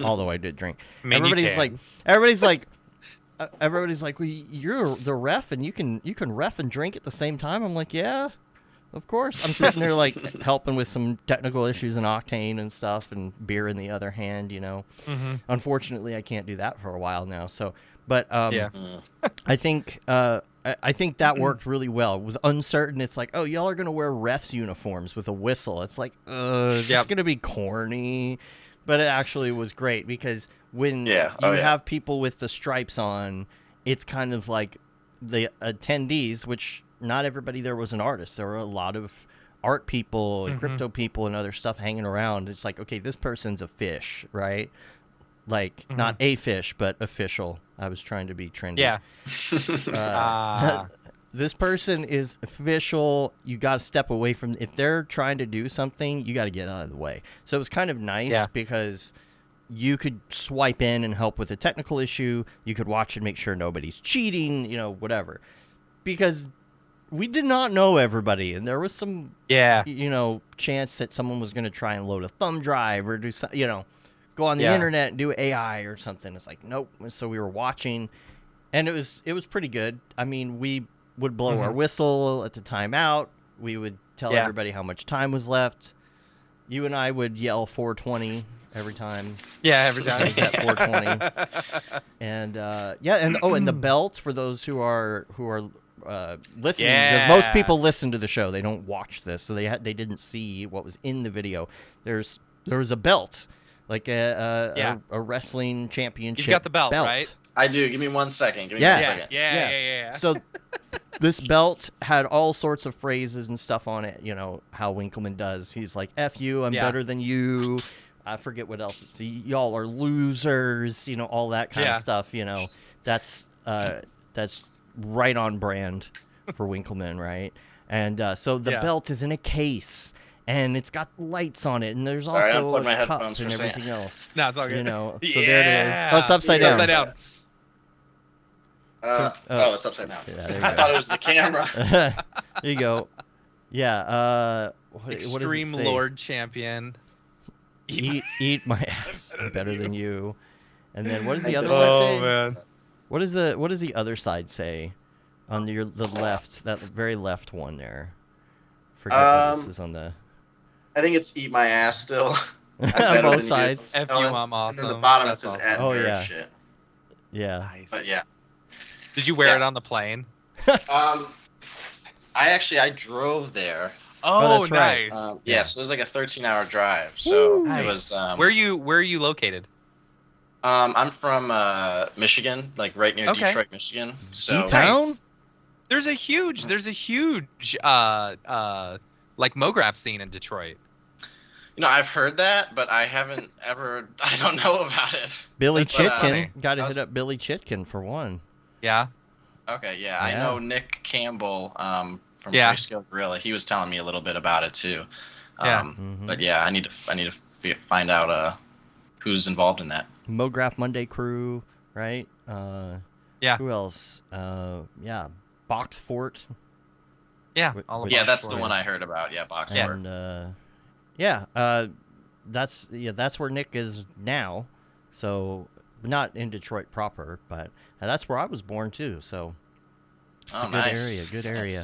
although I did drink. Everybody's like, well, you're the ref and you can ref and drink at the same time. I'm like, yeah, of course. I'm sitting there like helping with some technical issues in Octane and stuff, and beer in the other hand, Unfortunately, I can't do that for a while now. So, but I think that worked really well. It was uncertain. It's like, oh, y'all are gonna wear refs uniforms with a whistle. It's like, it's gonna be corny, but it actually was great, because when you have people with the stripes on, it's kind of like the attendees, which not everybody there was an artist. There were a lot of art people and crypto people and other stuff hanging around. It's like, okay, this person's a fish, right? Like, not a fish, but official. I was trying to be trendy. this person is official. You got to step away from. If they're trying to do something, you got to get out of the way. So it was kind of nice because you could swipe in and help with a technical issue. You could watch and make sure nobody's cheating. You know, whatever. Because we did not know everybody, and there was some chance that someone was going to try and load a thumb drive or do something. You know, go on the internet and do AI or something. It's like nope. So we were watching. And it was pretty good. I mean, we would blow our whistle at the timeout. We would tell everybody how much time was left. You and I would yell 420 every time. Yeah, every time. It was at 420. And and the belt for those who are listening, because most people listen to the show. They don't watch this, so they didn't see what was in the video. There was a belt, like a wrestling championship. You've got the belt, right? I do. Give me 1 second. Give me 1 second. Yeah. So this belt had all sorts of phrases and stuff on it. You know how Winkleman does. He's like, "F you, I'm better than you." I forget what else. It's, y'all are losers. You know, all that kind of stuff. You know, that's right on brand for Winkleman, right? And so the belt is in a case. And it's got lights on it, and there's also a cup and everything else. No, it's all good. You know, so there it is. Oh, it's upside down. It's upside down. Yeah, I thought it was the camera. There you go. Yeah. What Extreme does it say? Lord Champion. Eat my ass. I'm better than you. And then what does the other side say? Man. What does the other side say on the left? That very left one there. Forget what this is on the. I think it's eat my ass still. On both sides. F you, I'm awesome. And then the bottom it says awesome. nerd shit. Yeah. Nice. But yeah. Did you wear it on the plane? I drove there. Oh, that's nice. right. So it was like a 13-hour drive. So it was. Where are you located? I'm from Michigan, like right near Detroit, Michigan. So D-town? There's a huge like Mograph scene in Detroit. You know, I've heard that, but I haven't ever. I don't know about it. Billy Chitkin. Got to hit up Billy Chitkin for one. Yeah. Okay, yeah. I know Nick Campbell from Grayscale Gorilla. He was telling me a little bit about it too. But yeah, I need to find out who's involved in that. Mograph Monday crew, right? Who else? Box Fort. Yeah. That's the one I heard about. Yeah, Box Fort. And that's where Nick is now. So not in Detroit proper, but that's where I was born too. So it's a good area.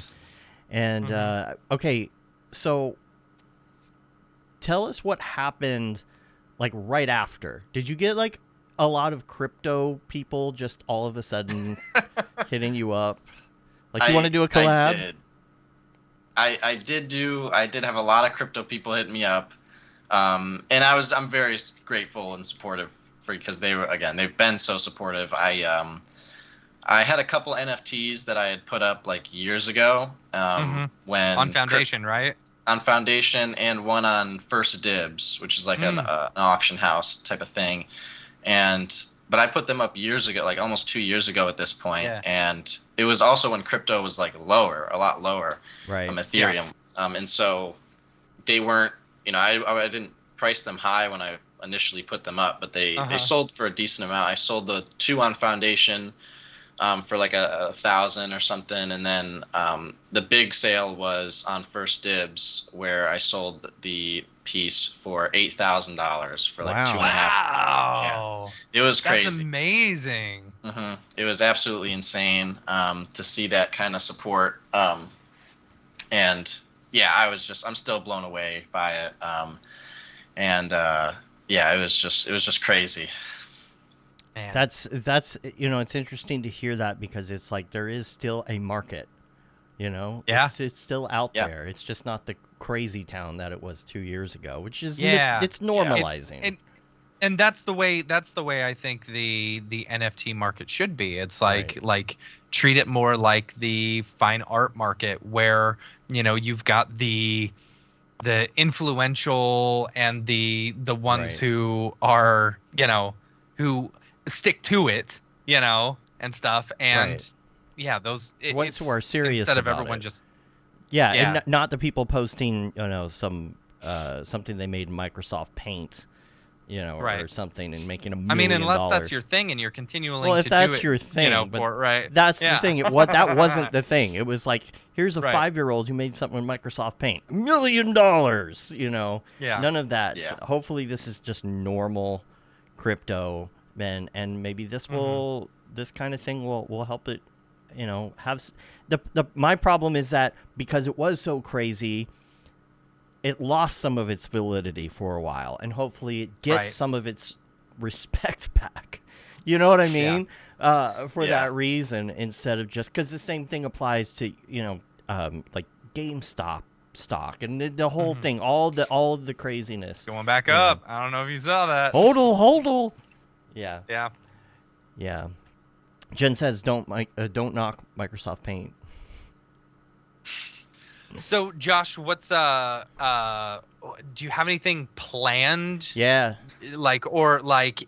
And okay, so tell us what happened like right after. Did you get like a lot of crypto people just all of a sudden hitting you up? Like, you want to do a collab? I did have a lot of crypto people hit me up. And I'm very grateful and supportive because they've been so supportive. I had a couple NFTs that I had put up like years ago. When on Foundation, right? On Foundation, and one on First Dibs, which is like an auction house type of thing. But I put them up years ago, like almost 2 years ago at this point. And it was also when crypto was like a lot lower, right? Ethereum. And so they weren't, I didn't price them high when I initially put them up, but they sold for a decent amount. I sold the two on Foundation for like 1,000 or something, and then the big sale was on First Dibs, where I sold the piece for $8,000 for like 2.5. Wow, it was crazy. That's amazing. It was absolutely insane to see that kind of support, and I'm still blown away by it, it was just crazy. Man. That's it's interesting to hear that, because it's like there is still a market, it's still out there. It's just not the crazy town that it was 2 years ago, which is it's normalizing. And that's the way I think the NFT market should be. It's like treat it more like the fine art market, where you've got the influential and the ones who are who stick to it, and stuff, and yeah, those ones who are serious instead of about everyone it. just Yeah, Yeah. and not the people posting, some something they made in Microsoft Paint, or Right. something, and making $1 I million. mean, unless that's your thing and you're continuing Well, if to that's do it, your thing, but for right. that's yeah. the thing. That wasn't the thing. It was like, here's a Right. 5-year-old who made something with Microsoft Paint, $1 million. Yeah. None of that. Yeah. Hopefully, this is just normal crypto, and maybe this will this kind of thing will help it. Have my problem is that because it was so crazy, it lost some of its validity for a while, and hopefully it gets Right. some of its respect back. You know what I mean? For Yeah. that reason, instead of just because the same thing applies to like GameStop stock and the whole thing, all the craziness Going back up. I don't know if you saw that. Hodl. Yeah. Yeah. Yeah. Jen says don't knock Microsoft Paint. So Josh, what's do you have anything planned? Yeah. Like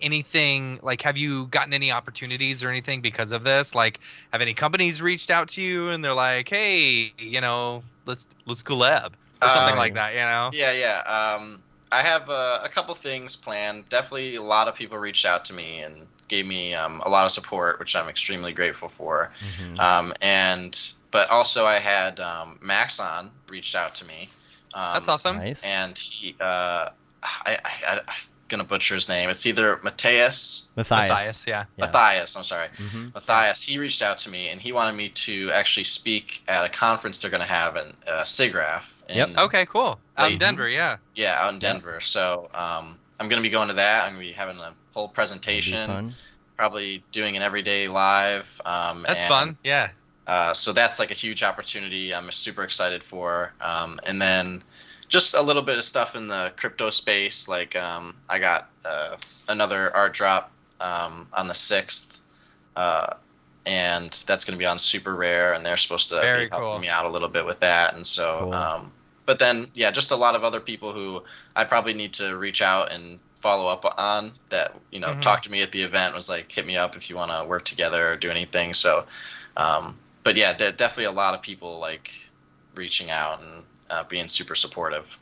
anything, like have you gotten any opportunities or anything because of this? Like have any companies reached out to you and they're like, hey, let's collab or something like that, Yeah. I have a couple things planned. Definitely a lot of people reached out to me and gave me a lot of support, which I'm extremely grateful for. But also I had Maxon reached out to me. That's awesome. Nice. And he, I'm gonna butcher his name. It's either Matthias. Yeah. Matthias, I'm sorry. Mhm. Matthias, he reached out to me and he wanted me to actually speak at a conference they're gonna have in SIGGRAPH. Okay, cool. Out in Denver, yeah. Yeah, out in Denver. So I'm going to be going to that. I'm going to be having a whole presentation, fun. probably doing an everyday live. That's fun. Yeah. So that's like a huge opportunity I'm super excited for. And then just a little bit of stuff in the crypto space. Like I got another art drop on the 6th. And that's going to be on Super Rare, and they're supposed to be helping me out a little bit with that. And so, but then, yeah, just a lot of other people who I probably need to reach out and follow up on that, talk to me at the event, was like, hit me up if you want to work together or do anything. So, but yeah, definitely a lot of people like reaching out and being super supportive.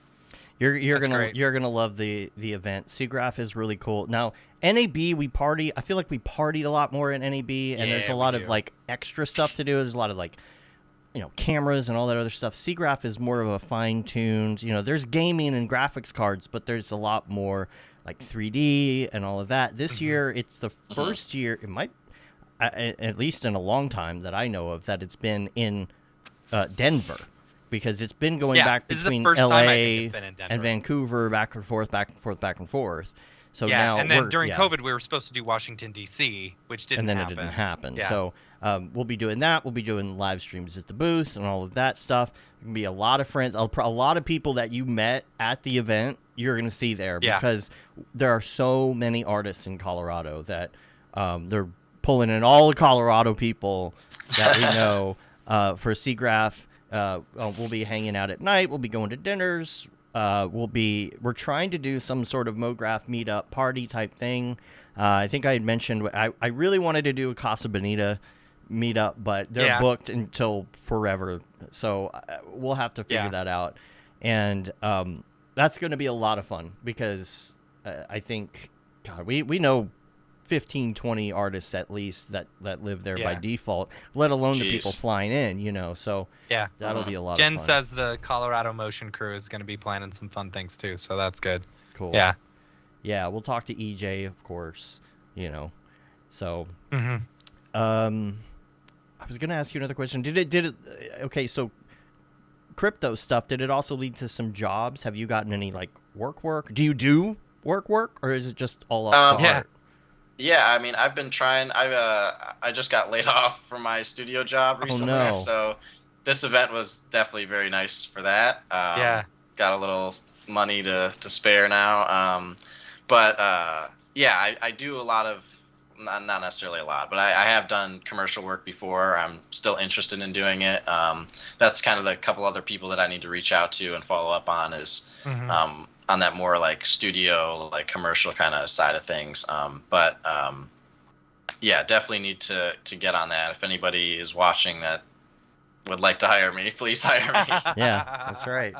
You're gonna love the event. SIGGRAPH is really cool. Now NAB, I feel like we partied a lot more in NAB, and there's a lot of like extra stuff to do. There's a lot of like cameras and all that other stuff. SIGGRAPH is more of a fine-tuned. There's gaming and graphics cards, but there's a lot more like 3D and all of that. This year, it's the first year. It might, at least in a long time that I know of, that it's been in Denver. Because it's been going back between LA and Vancouver, back and forth. So now, and then during COVID, we were supposed to do Washington D.C., which didn't happen. And then it didn't happen. Yeah. So we'll be doing that. We'll be doing live streams at the booth and all of that stuff. There'll be a lot of friends, a lot of people that you met at the event. You're going to see there because there are so many artists in Colorado that they're pulling in all the Colorado people that we know for SIGGRAPH. We'll be hanging out at night. We'll be going to dinners. We're trying to do some sort of Mograph meetup party type thing. I think I had mentioned I really wanted to do a Casa Bonita meetup, but they're booked until forever. So we'll have to figure that out. And that's going to be a lot of fun because I think, God, we know 15, 20 artists at least that live there by default, let alone the people flying in, so that'll be a lot of fun. Jen says the Colorado Motion Crew is going to be planning some fun things too, so that's good. Cool. Yeah, we'll talk to EJ, of course, so I was going to ask you another question. Did it okay, so crypto stuff, did it also lead to some jobs? Have you gotten any like work? Do you do work, or is it just all up to art? Yeah, I mean, I've been trying. I just got laid off from my studio job recently, so this event was definitely very nice for that. Got a little money to spare now. But I do a lot of, not necessarily a lot, but I have done commercial work before. I'm still interested in doing it. That's kind of the couple other people that I need to reach out to and follow up on is on that more like studio, like commercial kind of side of things. But yeah, definitely need to get on that. If anybody is watching that would like to hire me, please hire me. Yeah, that's right.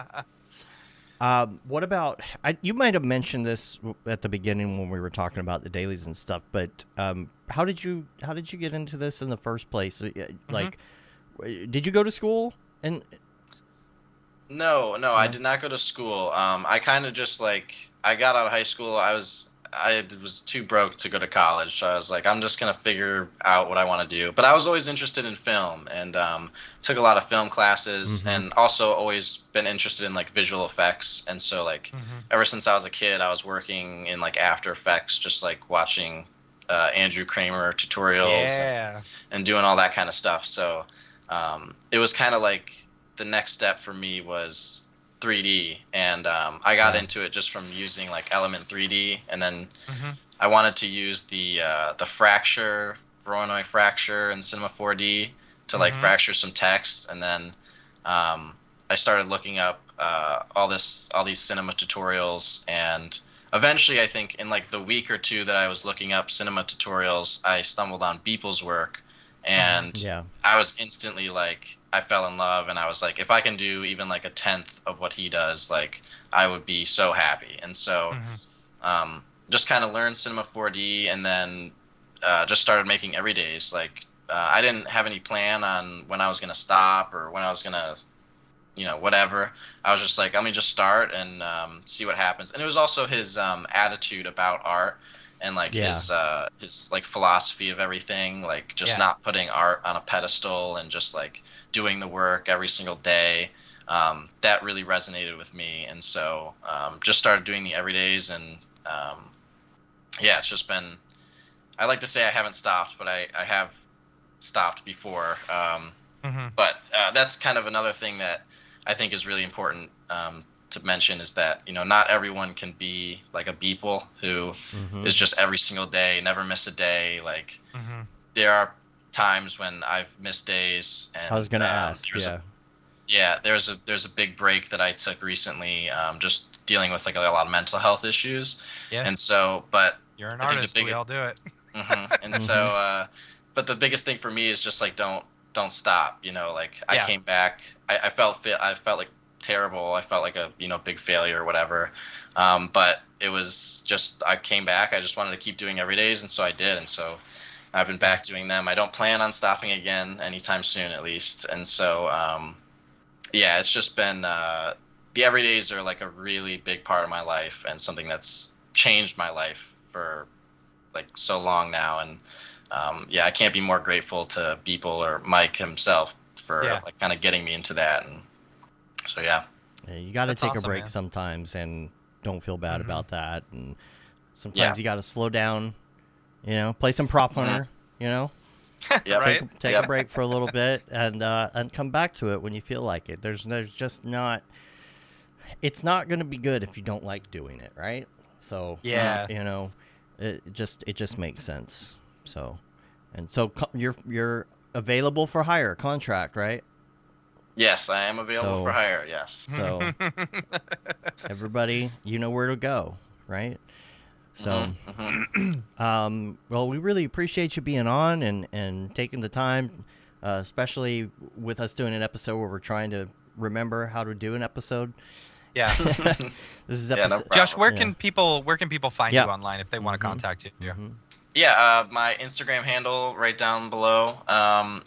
What about you might have mentioned this at the beginning when we were talking about the dailies and stuff, but how did you get into this in the first place? Like, did you go to school? And No, I did not go to school. I kind of just like I got out of high school. I was too broke to go to college, so I was like, I'm just gonna figure out what I want to do. But I was always interested in film, and took a lot of film classes, and also always been interested in like visual effects. And so like ever since I was a kid, I was working in like After Effects, just like watching Andrew Kramer tutorials and doing all that kind of stuff. So it was kind of like the next step for me was 3D, and I got into it just from using like Element 3D, and then I wanted to use the fracture, Voronoi fracture, and Cinema 4D to like fracture some text, and then I started looking up all these cinema tutorials, and eventually I think in like the week or two that I was looking up cinema tutorials, I stumbled on Beeple's work, and I was instantly like, I fell in love, and I was like, if I can do even like a 10th of what he does, like I would be so happy. And so just kind of learned Cinema 4D, and then just started making everydays. Like I didn't have any plan on when I was going to stop or when I was going to, whatever. I was just like, let me just start and see what happens. And it was also his attitude about art, and like his like philosophy of everything, like just not putting art on a pedestal and just like doing the work every single day. That really resonated with me, and so just started doing the everydays, and it's just been, I like to say I haven't stopped, but I have stopped before. But that's kind of another thing that I think is really important to mention, is that not everyone can be like a Beeple who is just every single day, never miss a day. Like there are times when I've missed days, and I was gonna ask. There's a big break that I took recently, just dealing with like a lot of mental health issues. And so, but you're an artist, we all do it. And so but the biggest thing for me is just like don't stop. Like I came back, I felt like terrible, I felt like a big failure or whatever, but it was just, I came back, I just wanted to keep doing everydays, and so I did, and so I've been back doing them. I don't plan on stopping again anytime soon, at least. And so it's just been the everydays are like a really big part of my life, and something that's changed my life for like so long now. And I can't be more grateful to Beeple or Mike himself for like kind of getting me into that. And so you got to take awesome, a break man. sometimes, and don't feel bad about that. And sometimes you got to slow down, play some prop hunter, take a break for a little bit, and come back to it when you feel like it. There's just not, it's not going to be good if you don't like doing it, right? So it just makes sense. So you're available for hire, contract, right? Yes, I am available for hire. Yes. So everybody, you know where to go, right? So, well, we really appreciate you being on and taking the time, especially with us doing an episode where we're trying to remember how to do an episode. Yeah. This is episode. Josh, where can people find you online if they want to contact you? Yeah, my Instagram handle right down below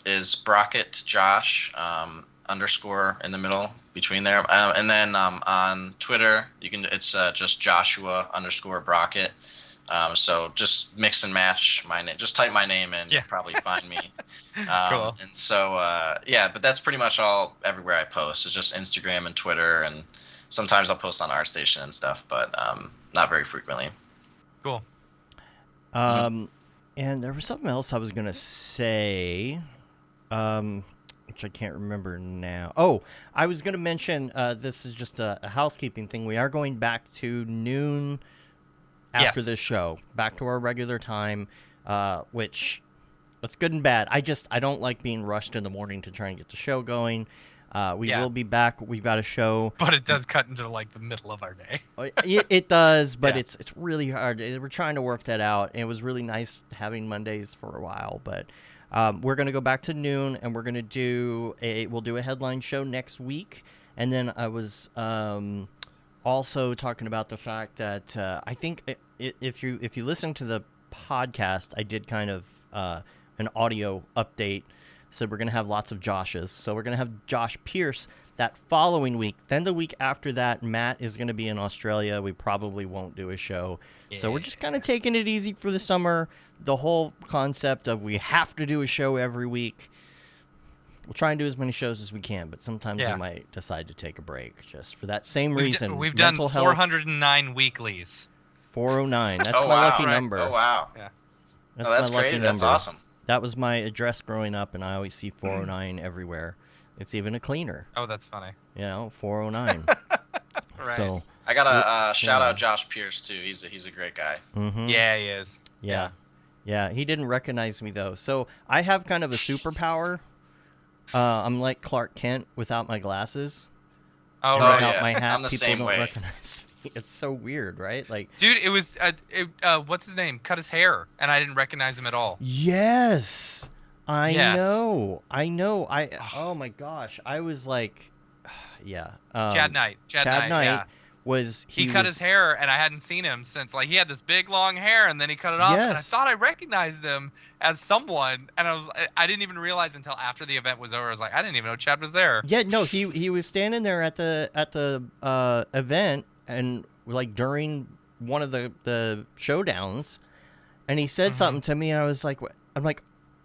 is Brockett Josh _ in the middle between there, and then on Twitter it's just Joshua _ Brockett. So just mix and match my name. Just type my name in, you'll probably find me. Cool. And so but that's pretty much all everywhere I post. It's just Instagram and Twitter, and sometimes I'll post on ArtStation and stuff, but not very frequently. Cool. And there was something else I was gonna say, which I can't remember now. Oh, I was gonna mention this is just a housekeeping thing. We are going back to noon after this show, back to our regular time, which it's good and bad. I don't like being rushed in the morning to try and get the show going. We will be back. We've got a show. But it does cut into like the middle of our day. It does, but it's really hard. We're trying to work that out. And it was really nice having Mondays for a while, but we're gonna go back to noon, and we're gonna we'll do a headline show next week. And then I was also talking about the fact that I think if you listen to the podcast, I did kind of an audio update. So we're going to have lots of Joshes. So we're going to have Josh Pierce that following week. Then the week after that, Matt is going to be in Australia. We probably won't do a show. Yeah. So we're just kind of taking it easy for the summer. The whole concept of we have to do a show every week. We'll try and do as many shows as we can, but sometimes we might decide to take a break just for that same reason. We've done 409 weeklies. 409. That's my lucky number. Oh, wow. Yeah. That's my lucky crazy. That's number. awesome. That was my address growing up, and I always see 409 everywhere. It's even a cleaner. Oh, that's funny. 409. Right. So I got to shout out Josh Pierce too. He's a great guy. Mm-hmm. Yeah, he is. Yeah. He didn't recognize me though. So I have kind of a superpower. I'm like Clark Kent without my glasses. Oh, without my hat, I'm the people same don't way. recognize me. It's so weird, right? Like, dude, it was what's his name? Cut his hair, and I didn't recognize him at all. Yes. I know. Oh my gosh. I was like, yeah. Chad Knight. Chad Knight yeah. He cut his hair, and I hadn't seen him since. Like, he had this big long hair, and then he cut it off, and I thought I recognized him as someone, and I didn't even realize until after the event was over. I was like, I didn't even know Chad was there. Yeah, no, he was standing there at the event, and like during one of the showdowns, and he said something to me, and I was like, I'm like,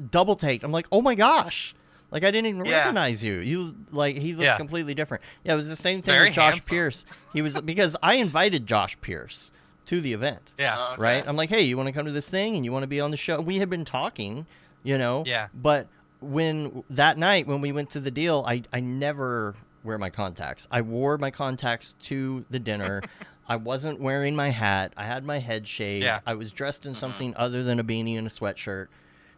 double take. I'm like, oh my gosh. Like, I didn't even recognize you. He looks completely different. Yeah, it was the same thing with Josh Pierce. He was, because I invited Josh Pierce to the event. Yeah. Oh, okay. Right? I'm like, hey, you want to come to this thing and you want to be on the show? We had been talking, Yeah. But that night when we went to the deal, I never wear my contacts. I wore my contacts to the dinner. I wasn't wearing my hat. I had my head shaved. Yeah. I was dressed in something other than a beanie and a sweatshirt.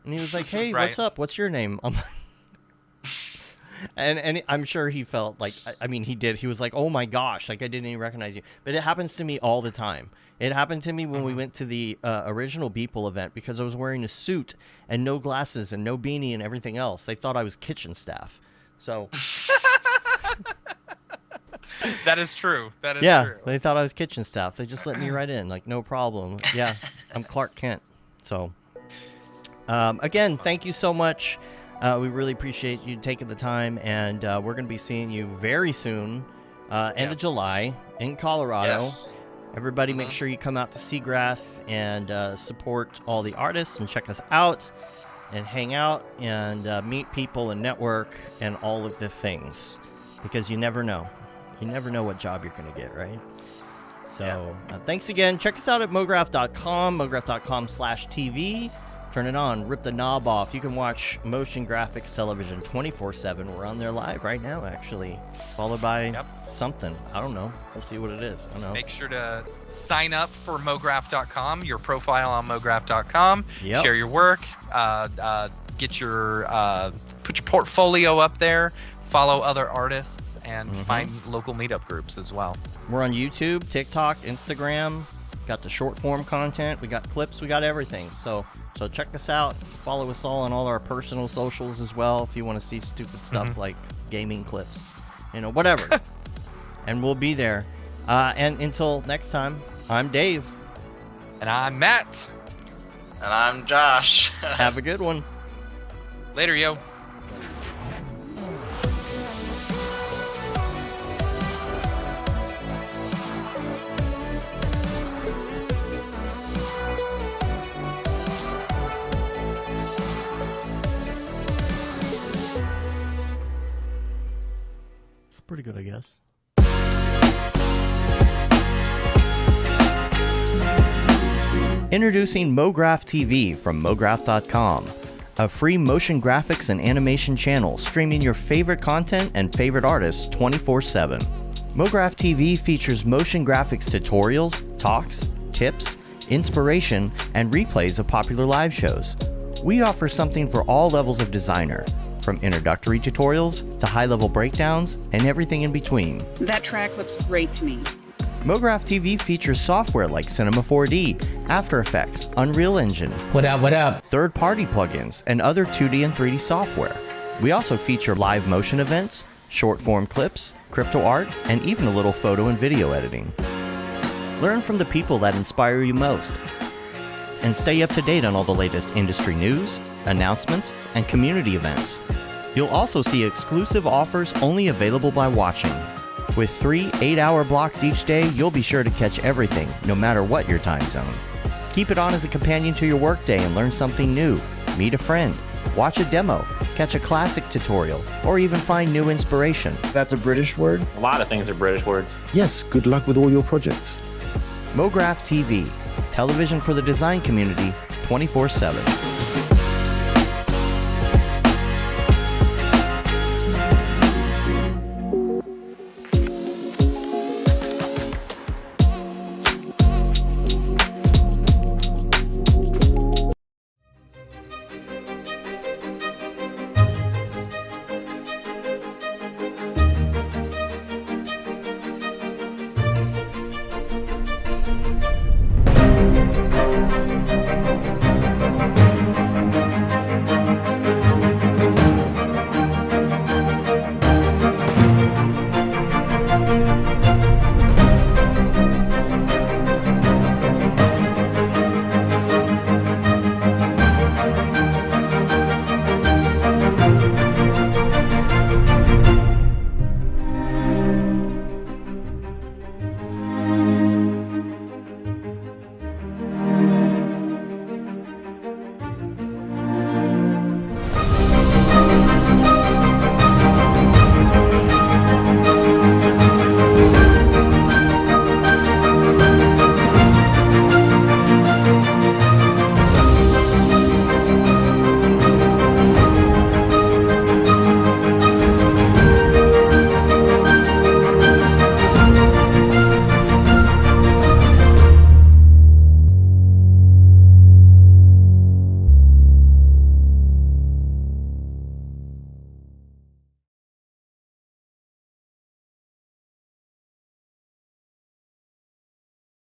And he was like, hey, Right. what's up? What's your name? I'm like, and I'm sure he felt like, I mean, he did. He was like, oh my gosh, like I didn't even recognize you. But it happens to me all the time. It happened to me when we went to the original Beeple event because I was wearing a suit and no glasses and no beanie and everything else. They thought I was kitchen staff. So that is true. That is true. Yeah, they thought I was kitchen staff. They just let me right in, like no problem. Yeah, I'm Clark Kent. So again, thank you so much. We really appreciate you taking the time, and we're going to be seeing you very soon, end of July in Colorado. Yes. Everybody make sure you come out to Seagrass and support all the artists and check us out and hang out and meet people and network and all of the things, because you never know. You never know what job you're going to get, right? So thanks again. Check us out at mograph.com, mograph.com/TV. Turn it on, rip the knob off. You can watch motion graphics television 24/7. We're on there live right now, actually, followed by something. I don't know. We'll see what it is. I don't know. Make sure to sign up for mograph.com, your profile on mograph.com. Yep. Share your work. Get your put your portfolio up there. Follow other artists and find local meetup groups as well. We're on YouTube, TikTok, Instagram. Got the short form content. We got clips. We got everything. So check us out. Follow us all on all our personal socials as well if you want to see stupid stuff like gaming clips, whatever. And we'll be there. And until next time, I'm Dave. And I'm Matt. And I'm Josh. Have a good one. Later, yo. Pretty good, I guess. Introducing Mograph TV from Mograph.com, a free motion graphics and animation channel streaming your favorite content and favorite artists 24/7. Mograph TV features motion graphics tutorials, talks, tips, inspiration, and replays of popular live shows. We offer something for all levels of designer, from introductory tutorials to high-level breakdowns and everything in between. That track looks great to me. Mograph TV features software like Cinema 4D, After Effects, Unreal Engine, What up? third-party plugins, and other 2D and 3D software. We also feature live motion events, short-form clips, crypto art, and even a little photo and video editing. Learn from the people that inspire you most, and stay up to date on all the latest industry news, announcements, and community events. You'll also see exclusive offers only available by watching. With 3 8-hour blocks each day, you'll be sure to catch everything, no matter what your time zone. Keep it on as a companion to your workday and learn something new. Meet a friend, watch a demo, catch a classic tutorial, or even find new inspiration. That's a British word? A lot of things are British words. Yes, good luck with all your projects. Mograph TV, television for the design community, 24/7.